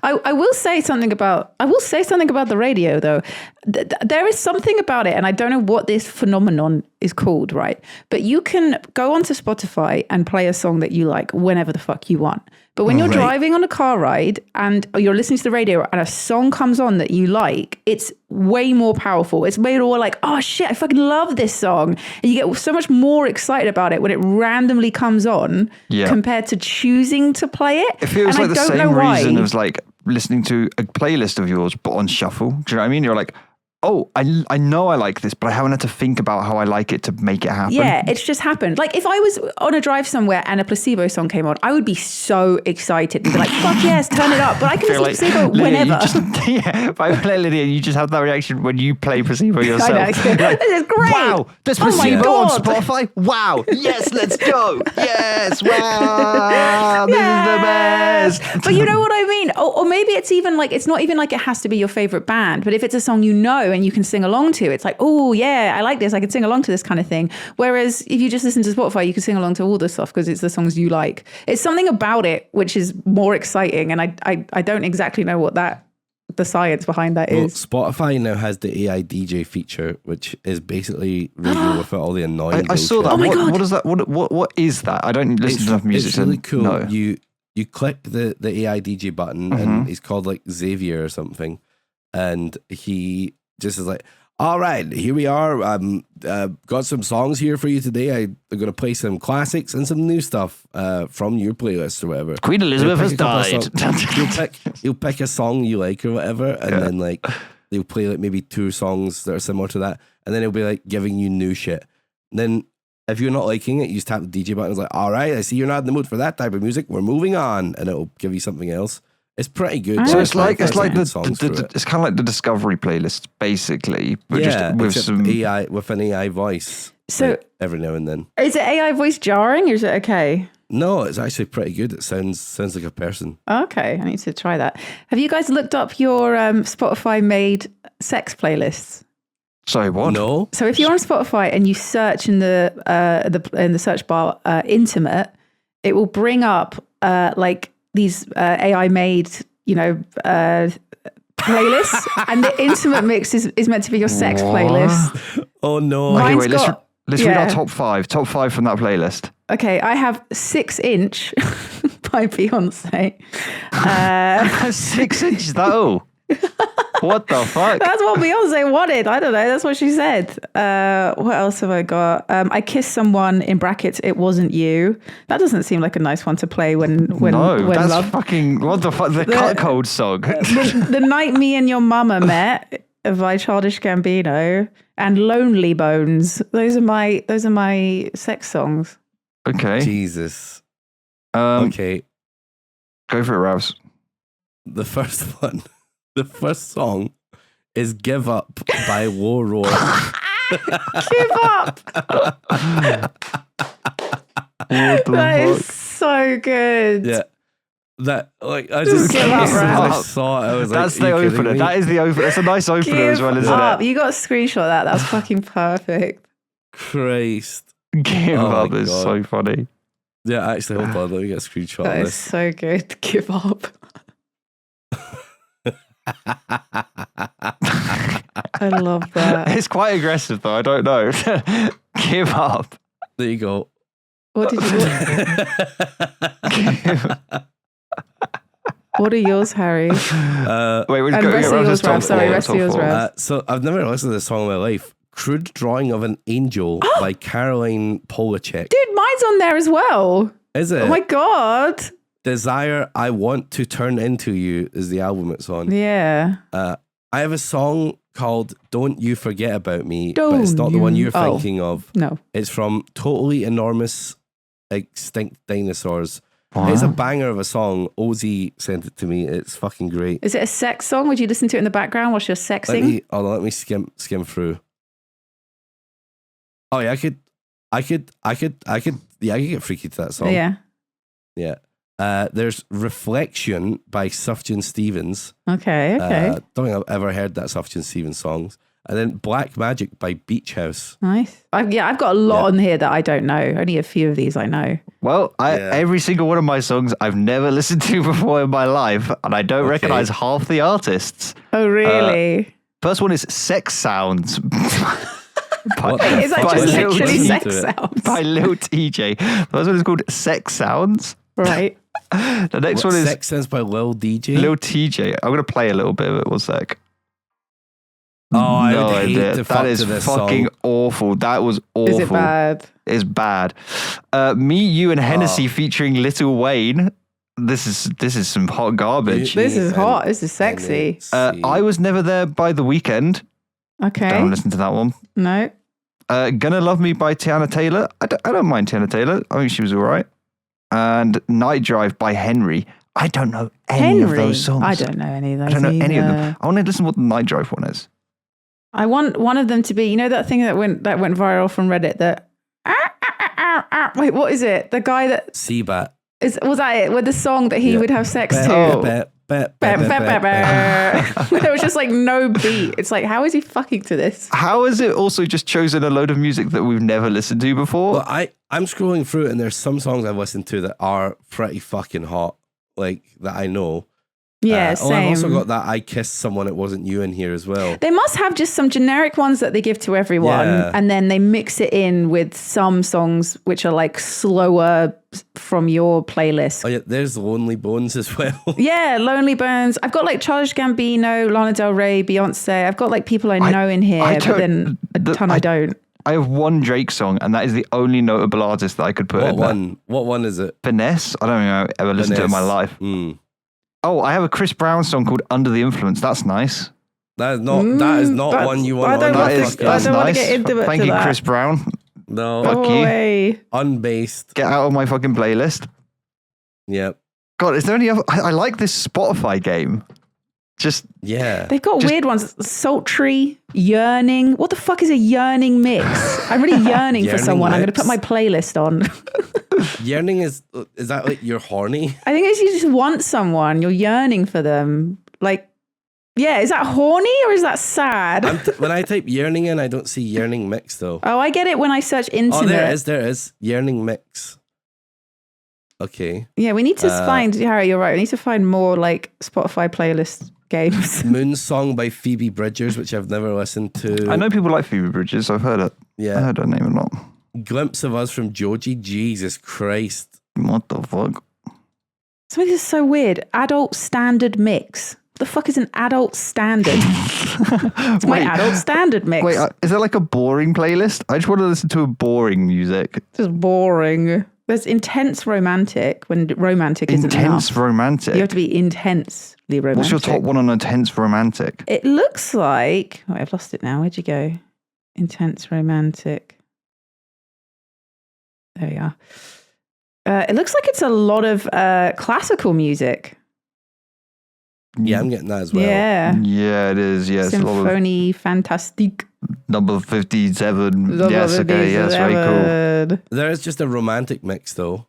I will say something about the radio though. There is something about it, and I don't know what this phenomenon is called, right? But you can go onto Spotify and play a song that you like whenever the fuck you want. But when you're driving on a car ride and you're listening to the radio and a song comes on that you like, it's way more powerful. It's way more like, oh shit, I fucking love this song. And you get so much more excited about it when it randomly comes on compared to choosing to play it. It feels like the same reason as like listening to a playlist of yours but on shuffle. Do you know what I mean? You're like, oh, I know I like this, but I haven't had to think about how I like it to make it happen. Yeah, it's just happened. Like if I was on a drive somewhere and a Placebo song came on, I would be so excited and be like, fuck yes, turn it up. But I can listen to Placebo whenever. Lydia, you just have that reaction when you play Placebo yourself. I know. Like, this is great. Wow, there's Placebo on Spotify. Wow, yes, let's go. Yes, wow, this is the best. But you know what I mean? Or maybe it's even like, it's not even like it has to be your favorite band, but if it's a song you know and you can sing along to, it's like, oh yeah, I like this, I can sing along to this kind of thing. Whereas if you just listen to Spotify, you can sing along to all this stuff because it's the songs you like. It's something about it which is more exciting, and I don't exactly know what the science behind that is. Spotify now has the AI DJ feature, which is basically radio without all the annoying I saw that. Oh my God. What is that? What is that? I don't listen to enough music. It's really cool. No. You click the AI DJ button, and he's called like Xavier or something, and he just is like, all right, here we are. Got some songs here for you today. I'm going to play some classics and some new stuff from your playlist or whatever. Queen Elizabeth has died. You'll pick a song you like or whatever, and then like they'll play like maybe 2 songs that are similar to that, and then it'll be like giving you new shit. And then if you're not liking it, you just tap the DJ button. It's like, all right, I see you're not in the mood for that type of music. We're moving on, and it'll give you something else. It's pretty good. So it's kind of like the Discovery playlist, basically, but just with some AI, with an AI voice. So like, every now and then, is it AI voice jarring or is it okay? No, it's actually pretty good. It sounds like a person. Okay, I need to try that. Have you guys looked up your Spotify made sex playlists? Sorry, what? No. So if you're on Spotify and you search in the search bar intimate, it will bring up like these AI made, playlists, and the intimate mix is meant to be your sex playlist. Oh no! Okay, wait, let's read our top five from that playlist. Okay, I have 6 Inch by Beyonce. 6 inches, that all? What the fuck? That's what Beyonce wanted. I don't know. That's what she said. What else have I got? I kissed someone in brackets. It wasn't you. That doesn't seem like a nice one to play when that's love. Fucking what the fuck? The Cut Code song. The night me and your mama met by Childish Gambino, and Lonely Bones. Those are my sex songs. Okay. Jesus. Okay. Go for it, Ravs. The first one. The first song is Give Up by War Roar. Give up! That is so good. Yeah. That, like, I just give up, I saw it. I was that's like, the opener. That is the opener. That's a nice opener as well, isn't it? You got to screenshot that. That's fucking perfect. Christ. Give up is so funny. Yeah, actually, hold on. Let me get a screenshot That of is this. so good. Give up. I love that. It's quite aggressive though. I don't know. Give up. There you go. What did you? What are yours, Harry? Wait, we're going rest of yours, Rav. Sorry, rest of yours, Rav. So I've never listened to this song in my life. Crude Drawing of an Angel by Caroline Polachek. Dude, mine's on there as well. Is it? Oh my God. Desire I Want to Turn Into You is the album it's on. Yeah. I have a song called Don't You Forget About Me, but it's not the one you're thinking of. No. It's from Totally Enormous Extinct Dinosaurs. Wow. It's a banger of a song. Ozzy sent it to me. It's fucking great. Is it a sex song? Would you listen to it in the background whilst you're sexing? Let me skim through. Oh yeah, I could. I could get freaky to that song. Yeah. Yeah. There's Reflection by Sufjan Stevens. Okay. Don't think I've ever heard that Sufjan Stevens songs. And then Black Magic by Beach House. Nice. I've got a lot on here that I don't know. Only a few of these I know. Well, every single one of my songs I've never listened to before in my life, and I don't recognize half the artists. Oh, really? First one is Sex Sounds. Is that just literally sex sounds? By Lil TJ. First one is called Sex Sounds. Right. The next one is Sex Sounds by Lil DJ. Lil TJ. I'm going to play a little bit of it. One sec. Oh, I would hate to that is fucking awful. That was awful. Is it bad? It's bad. Me, You, and Hennessy featuring Lil Wayne. This is some hot garbage. This is hot. This is sexy. I Was Never There by The Weeknd. Okay. Don't listen to that one. No. Gonna Love Me by Tiana Taylor. I don't mind Tiana Taylor. I think she was all right. And Night Drive by Henry. I don't know any of those songs. I don't know any of those. I don't know any of them. I want to listen to what the Night Drive one is. I want one of them to be, you know, that thing that went viral from Reddit. Wait, what is it? The guy that Seabat. Was that it? With the song that he would have sex to? There was just like no beat. It's like, how is he fucking to this? How has it also just chosen a load of music that we've never listened to before? Well, I'm scrolling through it and there's some songs I've listened to that are pretty fucking hot, like that I know. Yeah, same. I've also got that I Kissed Someone It Wasn't You in here as well. They must have just some generic ones that they give to everyone, and then they mix it in with some songs which are like slower from your playlist. Oh yeah, there's Lonely Bones as well. Yeah, Lonely Bones. I've got like Childish Gambino, Lana Del Rey, Beyonce. I've got like people I know in here, but then a ton I don't. I have one Drake song, and that is the only notable artist that I could put in there. What one is it? Finesse. I don't think I've ever listened to it in my life. Oh, I have a Chris Brown song called Under the Influence. That's nice. That is not one you want to That's nice. Get into Thank you, Chris Brown. No. Fuck you. Unbased. Get out of my fucking playlist. Yep. God, is there any other? I like this Spotify game. Just they've got weird ones. Sultry, yearning. What the fuck is a yearning mix? I'm really yearning for someone. I'm going to put my playlist on. Yearning is that like you're horny? I think it's you just want someone. You're yearning for them. Like, yeah, is that horny or is that sad? When I type yearning in, I don't see yearning mix though. Oh, I get it when I search intimate. Oh, there is yearning mix. Okay. Yeah, we need to find, Harry, you're right. We need to find more like Spotify playlist games. Moon Song by Phoebe Bridgers, which I've never listened to. I know people like Phoebe Bridgers. I've heard it. Yeah. I heard her name a lot. Glimpse of Us from Joji. Jesus Christ. What the fuck? Something is so weird. Adult standard mix. What the fuck is an adult standard? It's my adult standard mix. Wait, is that like a boring playlist? I just want to listen to a boring music. Just boring. There's intense romantic when romantic isn't enough. Intense romantic. You have to be intensely romantic. What's your top one on intense romantic? It looks like... Oh, I've lost it now. Where'd you go? Intense romantic. There we are. It looks like it's a lot of classical music. Yeah, I'm getting that as well. Yeah. Yeah, it is. Yes. Symphonie Fantastique. Number 57. Yes, okay. Yes, very cool. There is just a romantic mix though.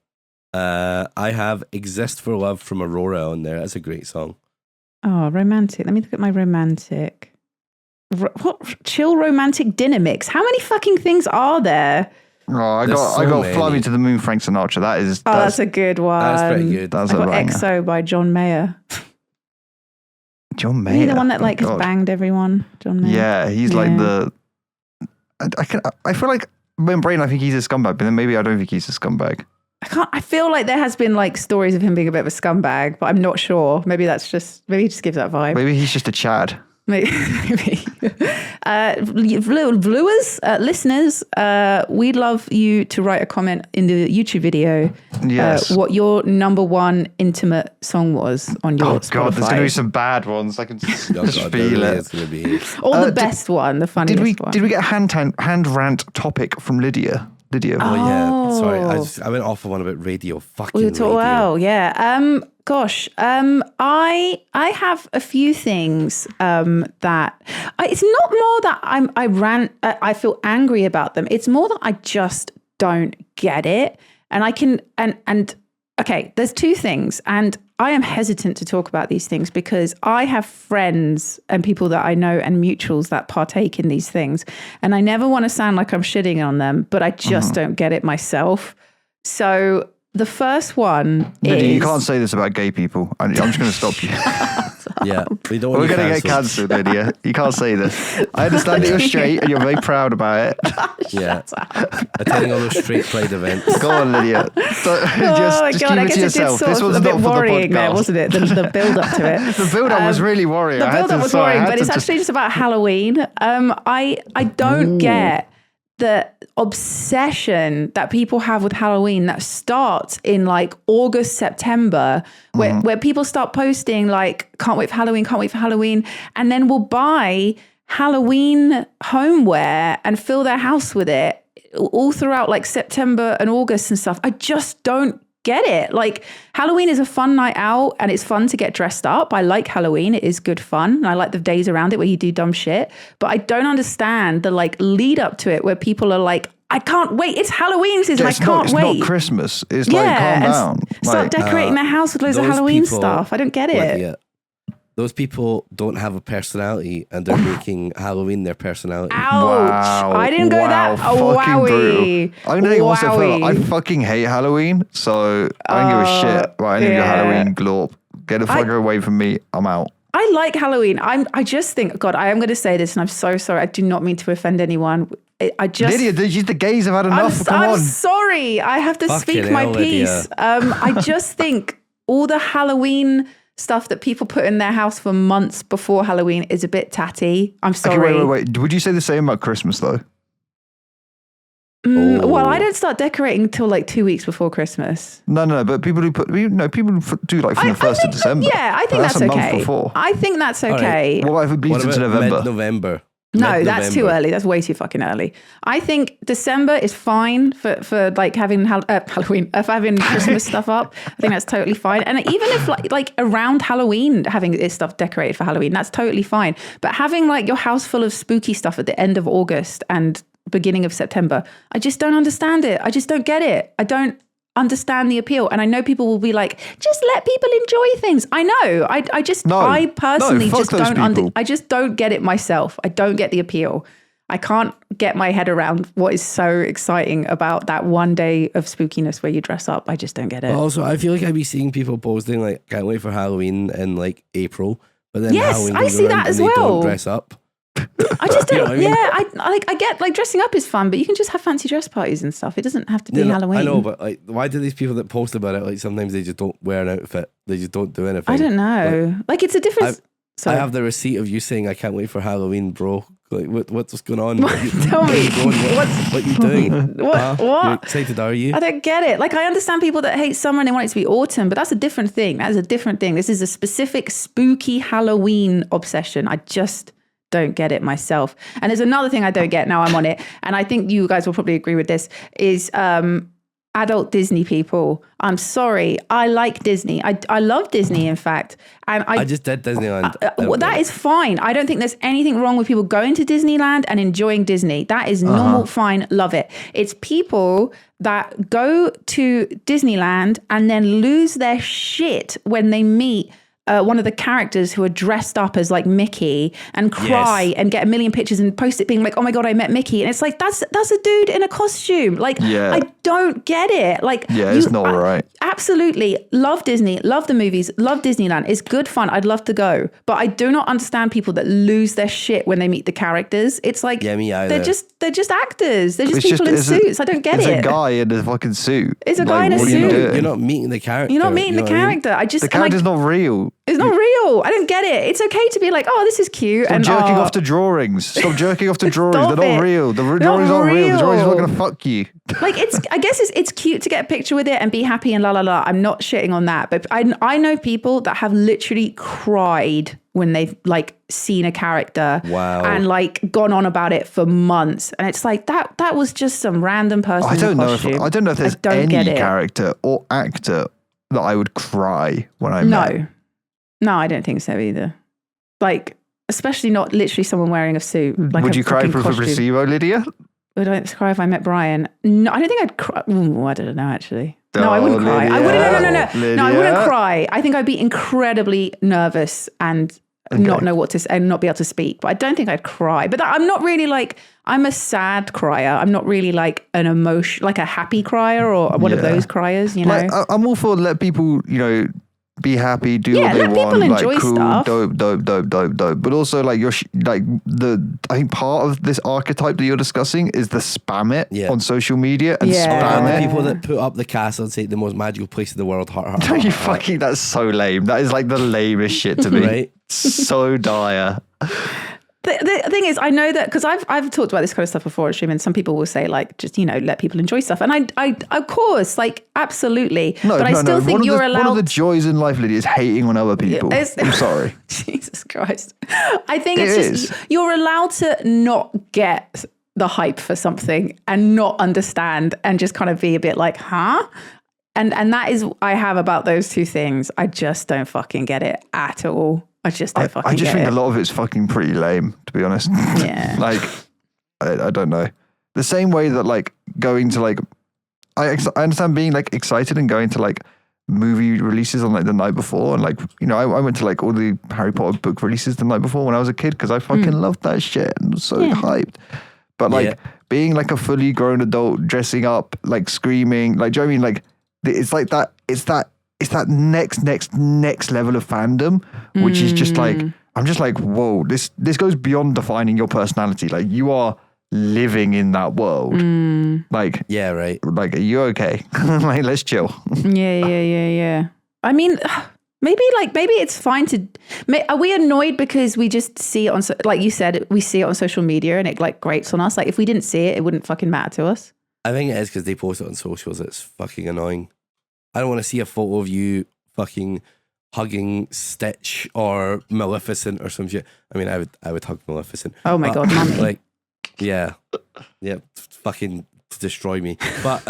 I have Exist for Love from Aurora on there. That's a great song. Oh, romantic. Let me look at my romantic. What? Chill romantic dinner mix. How many fucking things are there? Oh, I got Fly Me to the Moon, Frank Sinatra. That's a good one. That's pretty good. That's I got EXO by John Mayer. John Mayer. Is he the one that has banged everyone? John Mayer. Yeah, he's like the. I feel like in my brain I think he's a scumbag, but then maybe I don't think he's a scumbag. I feel like there has been like stories of him being a bit of a scumbag, but I'm not sure. Maybe he just gives that vibe. Maybe he's just a Chad. Maybe. Viewers, listeners, we'd love you to write a comment in the YouTube video. Yes. What your number one intimate song was on your Spotify. God, there's going to be some bad ones. I can just feel it. It's going to be. Or the best one, the funniest one. Did we get a hand rant topic from Lydia? Oh yeah. Sorry, I went off on one about radio. Fucking radio. Well, yeah. Gosh, I have a few things that it's not more that I rant. I feel angry about them. It's more that I just don't get it. And I can, and okay, there's two things. And I am hesitant to talk about these things because I have friends and people that I know and mutuals that partake in these things. And I never want to sound like I'm shitting on them, but I just don't get it myself. So the first one Lydia, is... you can't say this about gay people. I'm just going to stop you. Yeah, We're going to get cancelled, Lydia. You can't say this. I understand that you're straight and you're very proud about it. Yeah, attending all those straight pride events. Go on, Lydia. Just keep it to yourself. This was a bit not for the worrying podcast. there, wasn't it? The build up to it. The build up was really worrying. The build up was worrying, but it's actually just about Halloween. I don't get the obsession that people have with Halloween that starts in like August, September, where people start posting like, can't wait for Halloween, and then will buy Halloween homeware and fill their house with it all throughout like September and August and stuff. I just don't get it. Like, Halloween is a fun night out and it's fun to get dressed up. I like Halloween. It is good fun. And I like the days around it where you do dumb shit. But I don't understand the like lead up to it where people are like, I can't wait. It's Halloween season. I can't wait. It's not Christmas. It's like, calm down. Start decorating their house with loads of Halloween stuff. I don't get it. Those people don't have a personality and they're making Halloween their personality. Ouch. Wow. I didn't go that. Oh, wowie. I'm going to take one step further. I fucking hate Halloween, so I don't give a shit about any of your Halloween glorp. Get the fucker away from me. I'm out. I like Halloween. I just think, God, I am going to say this and I'm so sorry. I do not mean to offend anyone. Lydia, the gays have had enough. I'm sorry. I have to speak my piece. I just think all the Halloween stuff that people put in their house for months before Halloween is a bit tatty. I'm sorry. Okay, wait. Would you say the same about Christmas though? Well, I don't start decorating until like 2 weeks before Christmas. No. But people who do like from the 1st of December. Yeah, I think that's a okay. month before. I think that's okay. Right. What if it bleeds into November? November. No, that's too early. That's way too fucking early. I think December is fine for like having Halloween, having Christmas stuff up. I think that's totally fine. And even if like around Halloween, having this stuff decorated for Halloween, that's totally fine. But having like your house full of spooky stuff at the end of August and beginning of September, I just don't understand it. I just don't get it. I don't understand the appeal. And I know people will be like, just let people enjoy things. I know. I personally just don't I just don't get it myself. I don't get the appeal. I can't get my head around what is so exciting about that one day of spookiness where you dress up. I just don't get it. Also, I feel like I'd be seeing people posting like, can't wait for Halloween in like April, but then yes, Halloween I see that as well. They don't dress up. I just don't. You know what I mean? I get like dressing up is fun, but you can just have fancy dress parties and stuff. It doesn't have to be Halloween. I know, but like, why do these people that post about it, like sometimes they just don't wear an outfit, they just don't do anything? I don't know. Like it's a difference. I have the receipt of you saying I can't wait for Halloween, bro. Like what's going on? Tell me, what you doing? What? You're excited, are you? I don't get it. Like I understand people that hate summer and they want it to be autumn, but that's a different thing. That is a different thing. This is a specific spooky Halloween obsession. I just don't get it myself. And there's another thing I don't get, now I'm on it, and I think you guys will probably agree with this, is adult Disney people. I'm sorry. I like Disney. I love Disney, in fact. And I just did Disneyland. That is fine. I don't think there's anything wrong with people going to Disneyland and enjoying Disney. That is normal, fine, love it. It's people that go to Disneyland and then lose their shit when they meet one of the characters who are dressed up as like Mickey and cry and get a million pictures and post it being like, oh my God, I met Mickey. And it's like, that's a dude in a costume. Like, I don't get it. Like, it's not right. Absolutely. Love Disney, love the movies, love Disneyland. It's good fun. I'd love to go. But I do not understand people that lose their shit when they meet the characters. It's like, me either. They're just actors. They're just people in suits. I don't get it. It's a guy in a fucking suit. It's a guy in a suit. You're not meeting the character. You're not meeting the character. The character's not real. It's not real. I don't get it. It's okay to be like, oh, this is cute. Stop jerking off to drawings. Stop jerking off to drawings. They're not real. The drawings aren't real. The drawings are not going to fuck you. Like, I guess it's cute to get a picture with it and be happy and la la la. I'm not shitting on that. But I know people that have literally cried when they've like seen a character and like gone on about it for months. And it's like, that was just some random person I don't know if there's any character or actor that I would cry when I met. No, I don't think so either. Like, especially not literally someone wearing a suit. Like would you cry for placebo, Lydia? Would I cry if I met Brian? No, I don't think I'd cry. Ooh, I don't know, actually. No, I wouldn't cry. I wouldn't. No. No, I wouldn't cry. I think I'd be incredibly nervous and not know what to say and not be able to speak. But I don't think I'd cry. But I'm not really like, I'm a sad crier. I'm not really like an emotion, like a happy crier or one of those criers, you know? Like, I'm all for let people, you know, be happy, do what they let want, people enjoy like cool, stuff. dope. But also like I think part of this archetype that you're discussing is the spam it on social media and spam the it. people that put up the castle and say the most magical place in the world. You fucking, that's so lame. That is like the lamest shit to me. Right? So dire. The thing is, I know that because I've talked about this kind of stuff before on stream, and some people will say like, just, you know, let people enjoy stuff, and I of course, like, absolutely. But I still think you're allowed. One of the joys in life, Lydia, is hating on other people. I'm sorry. Jesus Christ. I think it's just you're allowed to not get the hype for something and not understand and just kind of be a bit like, huh? And that is I have about those two things. I just don't fucking get it at all. I just don't fucking get it. I just think a lot of it's fucking pretty lame, to be honest. Yeah. Like, I don't know. The same way that like going to like, I understand being like excited and going to like movie releases on like the night before. And like, you know, I went to like all the Harry Potter book releases the night before when I was a kid because I fucking loved that shit and was so hyped. But like being like a fully grown adult dressing up, like screaming, like, do you know what I mean? Like, it's like that, it's that next level of fandom, which is just like, I'm just like, whoa, this goes beyond defining your personality. Like, you are living in that world. Like, yeah, right. Like, are you okay? Like, let's chill. Yeah. I mean, maybe it's fine to. Are we annoyed because we just see it on, like you said, we see it on social media and it like grates on us? Like, if we didn't see it, it wouldn't fucking matter to us. I think it is because they post it on socials. It's fucking annoying. I don't want to see a photo of you fucking hugging Stitch or Maleficent or some shit. I mean, I would hug Maleficent. Oh my God, mummy. Like, yeah, fucking destroy me. But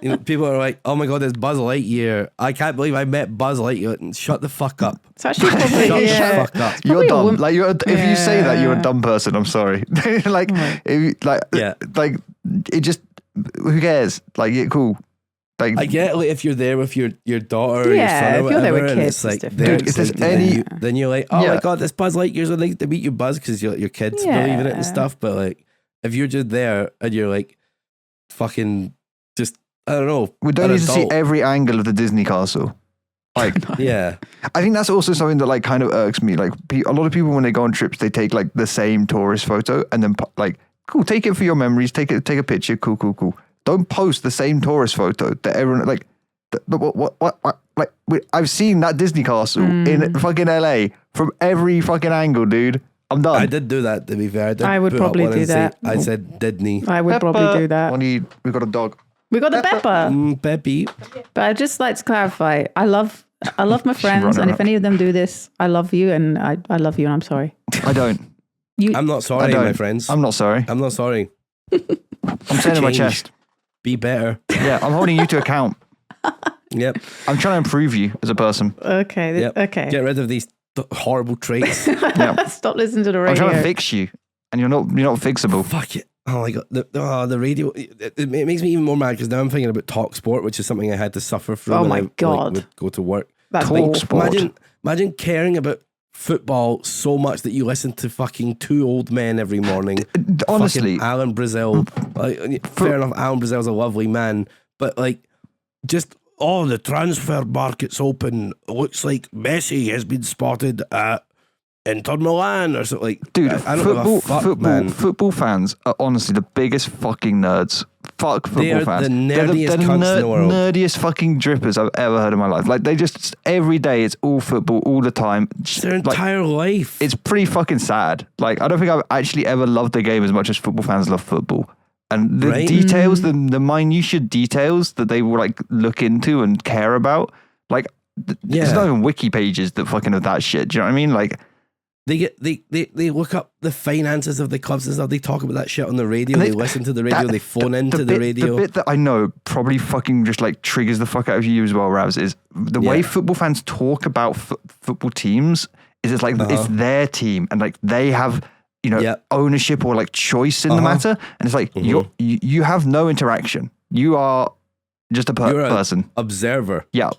you know, people are like, oh my God, there's Buzz Lightyear. I can't believe I met Buzz Lightyear. Shut the fuck up. It's actually probably Shut the fuck up. You're dumb. Like, if you say that, you're a dumb person. I'm sorry. Like, like it just, who cares? Like, yeah, cool. Like, I get like if you're there with your daughter or your son or if you're there whatever, with and kids, it's like, different. Dude, if there's any, then you're like, oh my God, this Buzz Lightyear's so nice to meet you, Buzz, because your kids believe in it and stuff. But like, if you're just there and you're like, fucking, just I don't know, we don't need to see every angle of the Disney castle. Like, yeah, I think that's also something that like kind of irks me. Like, a lot of people when they go on trips, they take like the same tourist photo and then like, cool, take it for your memories, take a picture, cool. Don't post the same tourist photo that everyone like. What? Like, I've seen that Disney castle in fucking LA from every fucking angle, dude. I'm done. I did do that, to be fair. I would probably do that. I said Disney. I would probably do that. We got a dog. We got the Pepper. Peppy. But I'd just like to clarify, I love my friends, and if any of them do this, I love you, and I love you, and I'm sorry. I don't. I'm not sorry, my friends. I'm not sorry. I'm not sorry. I'm saying in my chest. Be better. Yeah, I'm holding you to account. Yep. I'm trying to improve you as a person. Okay. Yep. Okay. Get rid of these horrible traits. Yeah. Stop listening to the radio. I'm trying to fix you, and you're not fixable. Fuck it. Oh my God. The radio. It makes me even more mad because now I'm thinking about Talk Sport, which is something I had to suffer through. Oh when my I, God. would go to work. That's Talk Sport. Imagine caring about football so much that you listen to fucking two old men every morning. Honestly, fucking Alan Brazil. Fair enough, Alan Brazil's a lovely man, but like, just the transfer market's open. Looks like Messi has been spotted at Inter Milan or something. Like, dude, I don't give a fuck, man. Football fans are honestly the biggest fucking nerds. Fuck football They are fans. the nerdiest cunts in the world. Nerdiest fucking drippers I've ever heard in my life. Like, they just every day it's all football all the time. It's their entire life. It's pretty fucking sad. Like, I don't think I've actually ever loved the game as much as football fans love football. And the details, the minutiae details that they will like look into and care about, like there's not even wiki pages that fucking of that shit. Do you know what I mean? Like, they look up the finances of the clubs and stuff. They talk about that shit on the radio. They listen to the radio. They phone into the radio. The bit that I know probably fucking just like triggers the fuck out of you as well, Ravs, is the way football fans talk about football teams. Is it's like it's their team and like they have ownership or like choice in the matter. And it's like you have no interaction. You are just a person. Observer. Yeah.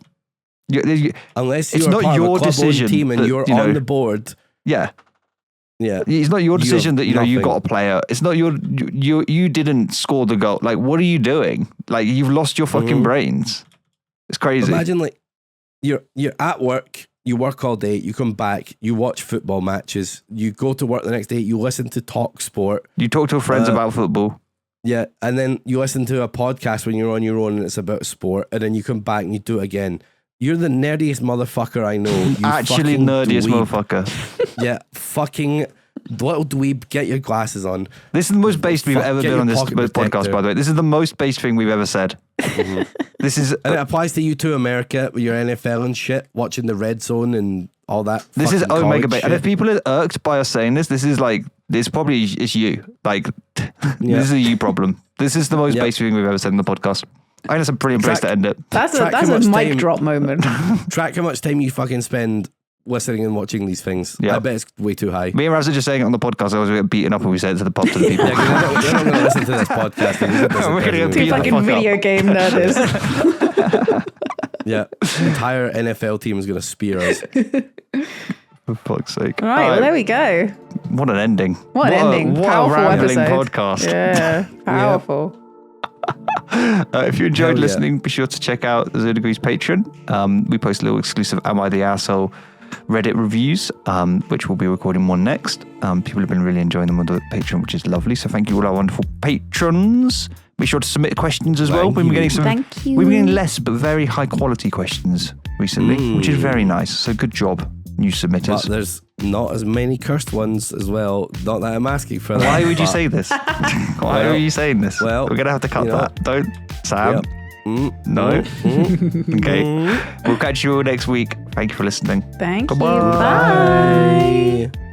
Unless you're part of a club-owned team and you're on the board. Yeah. Yeah. It's not your decision that, you got a player. It's not you didn't score the goal. Like, what are you doing? Like, you've lost your fucking brains. It's crazy. Imagine like you're at work, you work all day, you come back, you watch football matches, you go to work the next day, you listen to Talk Sport. You talk to your friends about football. Yeah, and then you listen to a podcast when you're on your own and it's about sport, and then you come back and you do it again. You're the nerdiest motherfucker I know. You Actually nerdiest motherfucker. Yeah, fucking little dweeb, get your glasses on. This is the most based we've ever been on this podcast, by the way. This is the most based thing we've ever said. This is... And it applies to you too, America, with your NFL and shit, watching the Red Zone and all that. This is Omega Bay. And if people are irked by us saying this, this is like... It's probably it's you. Like, this is a you problem. This is the most basic thing we've ever said in the podcast. I think that's a brilliant place to end it. That's a mic drop moment. Track how much time you fucking spend listening and watching these things. I bet it's way too high. Me and Raz are just saying it on the podcast. I was get beaten up when we say it to the pub to the people. You're not going to listen to this podcast. We're going to get two fucking video game nerds. Yeah, the entire NFL team is going to spear us. For fuck's sake. All right, well, there we go. What an ending. What an ending. What Powerful a rambling episode. podcast. Yeah, powerful. If you enjoyed listening, be sure to check out 0 Degrees Patreon. We post little exclusive Am I the Asshole Reddit reviews, which we'll be recording one next. People have been really enjoying them on the Patreon, which is lovely. So thank you all our wonderful patrons. Be sure to submit questions as well. We've been getting some. Thank you. We've been getting less but very high quality questions recently, which is very nice. So good job, new submitters. But there's not as many cursed ones as well. Not that I'm asking for that. Why would you say this? Why are you saying this? Well, we're gonna have to cut that. Don't, Sam. Yep. No. Okay. We'll catch you all next week. Thank you for listening. Thank you. Bye-bye. Bye.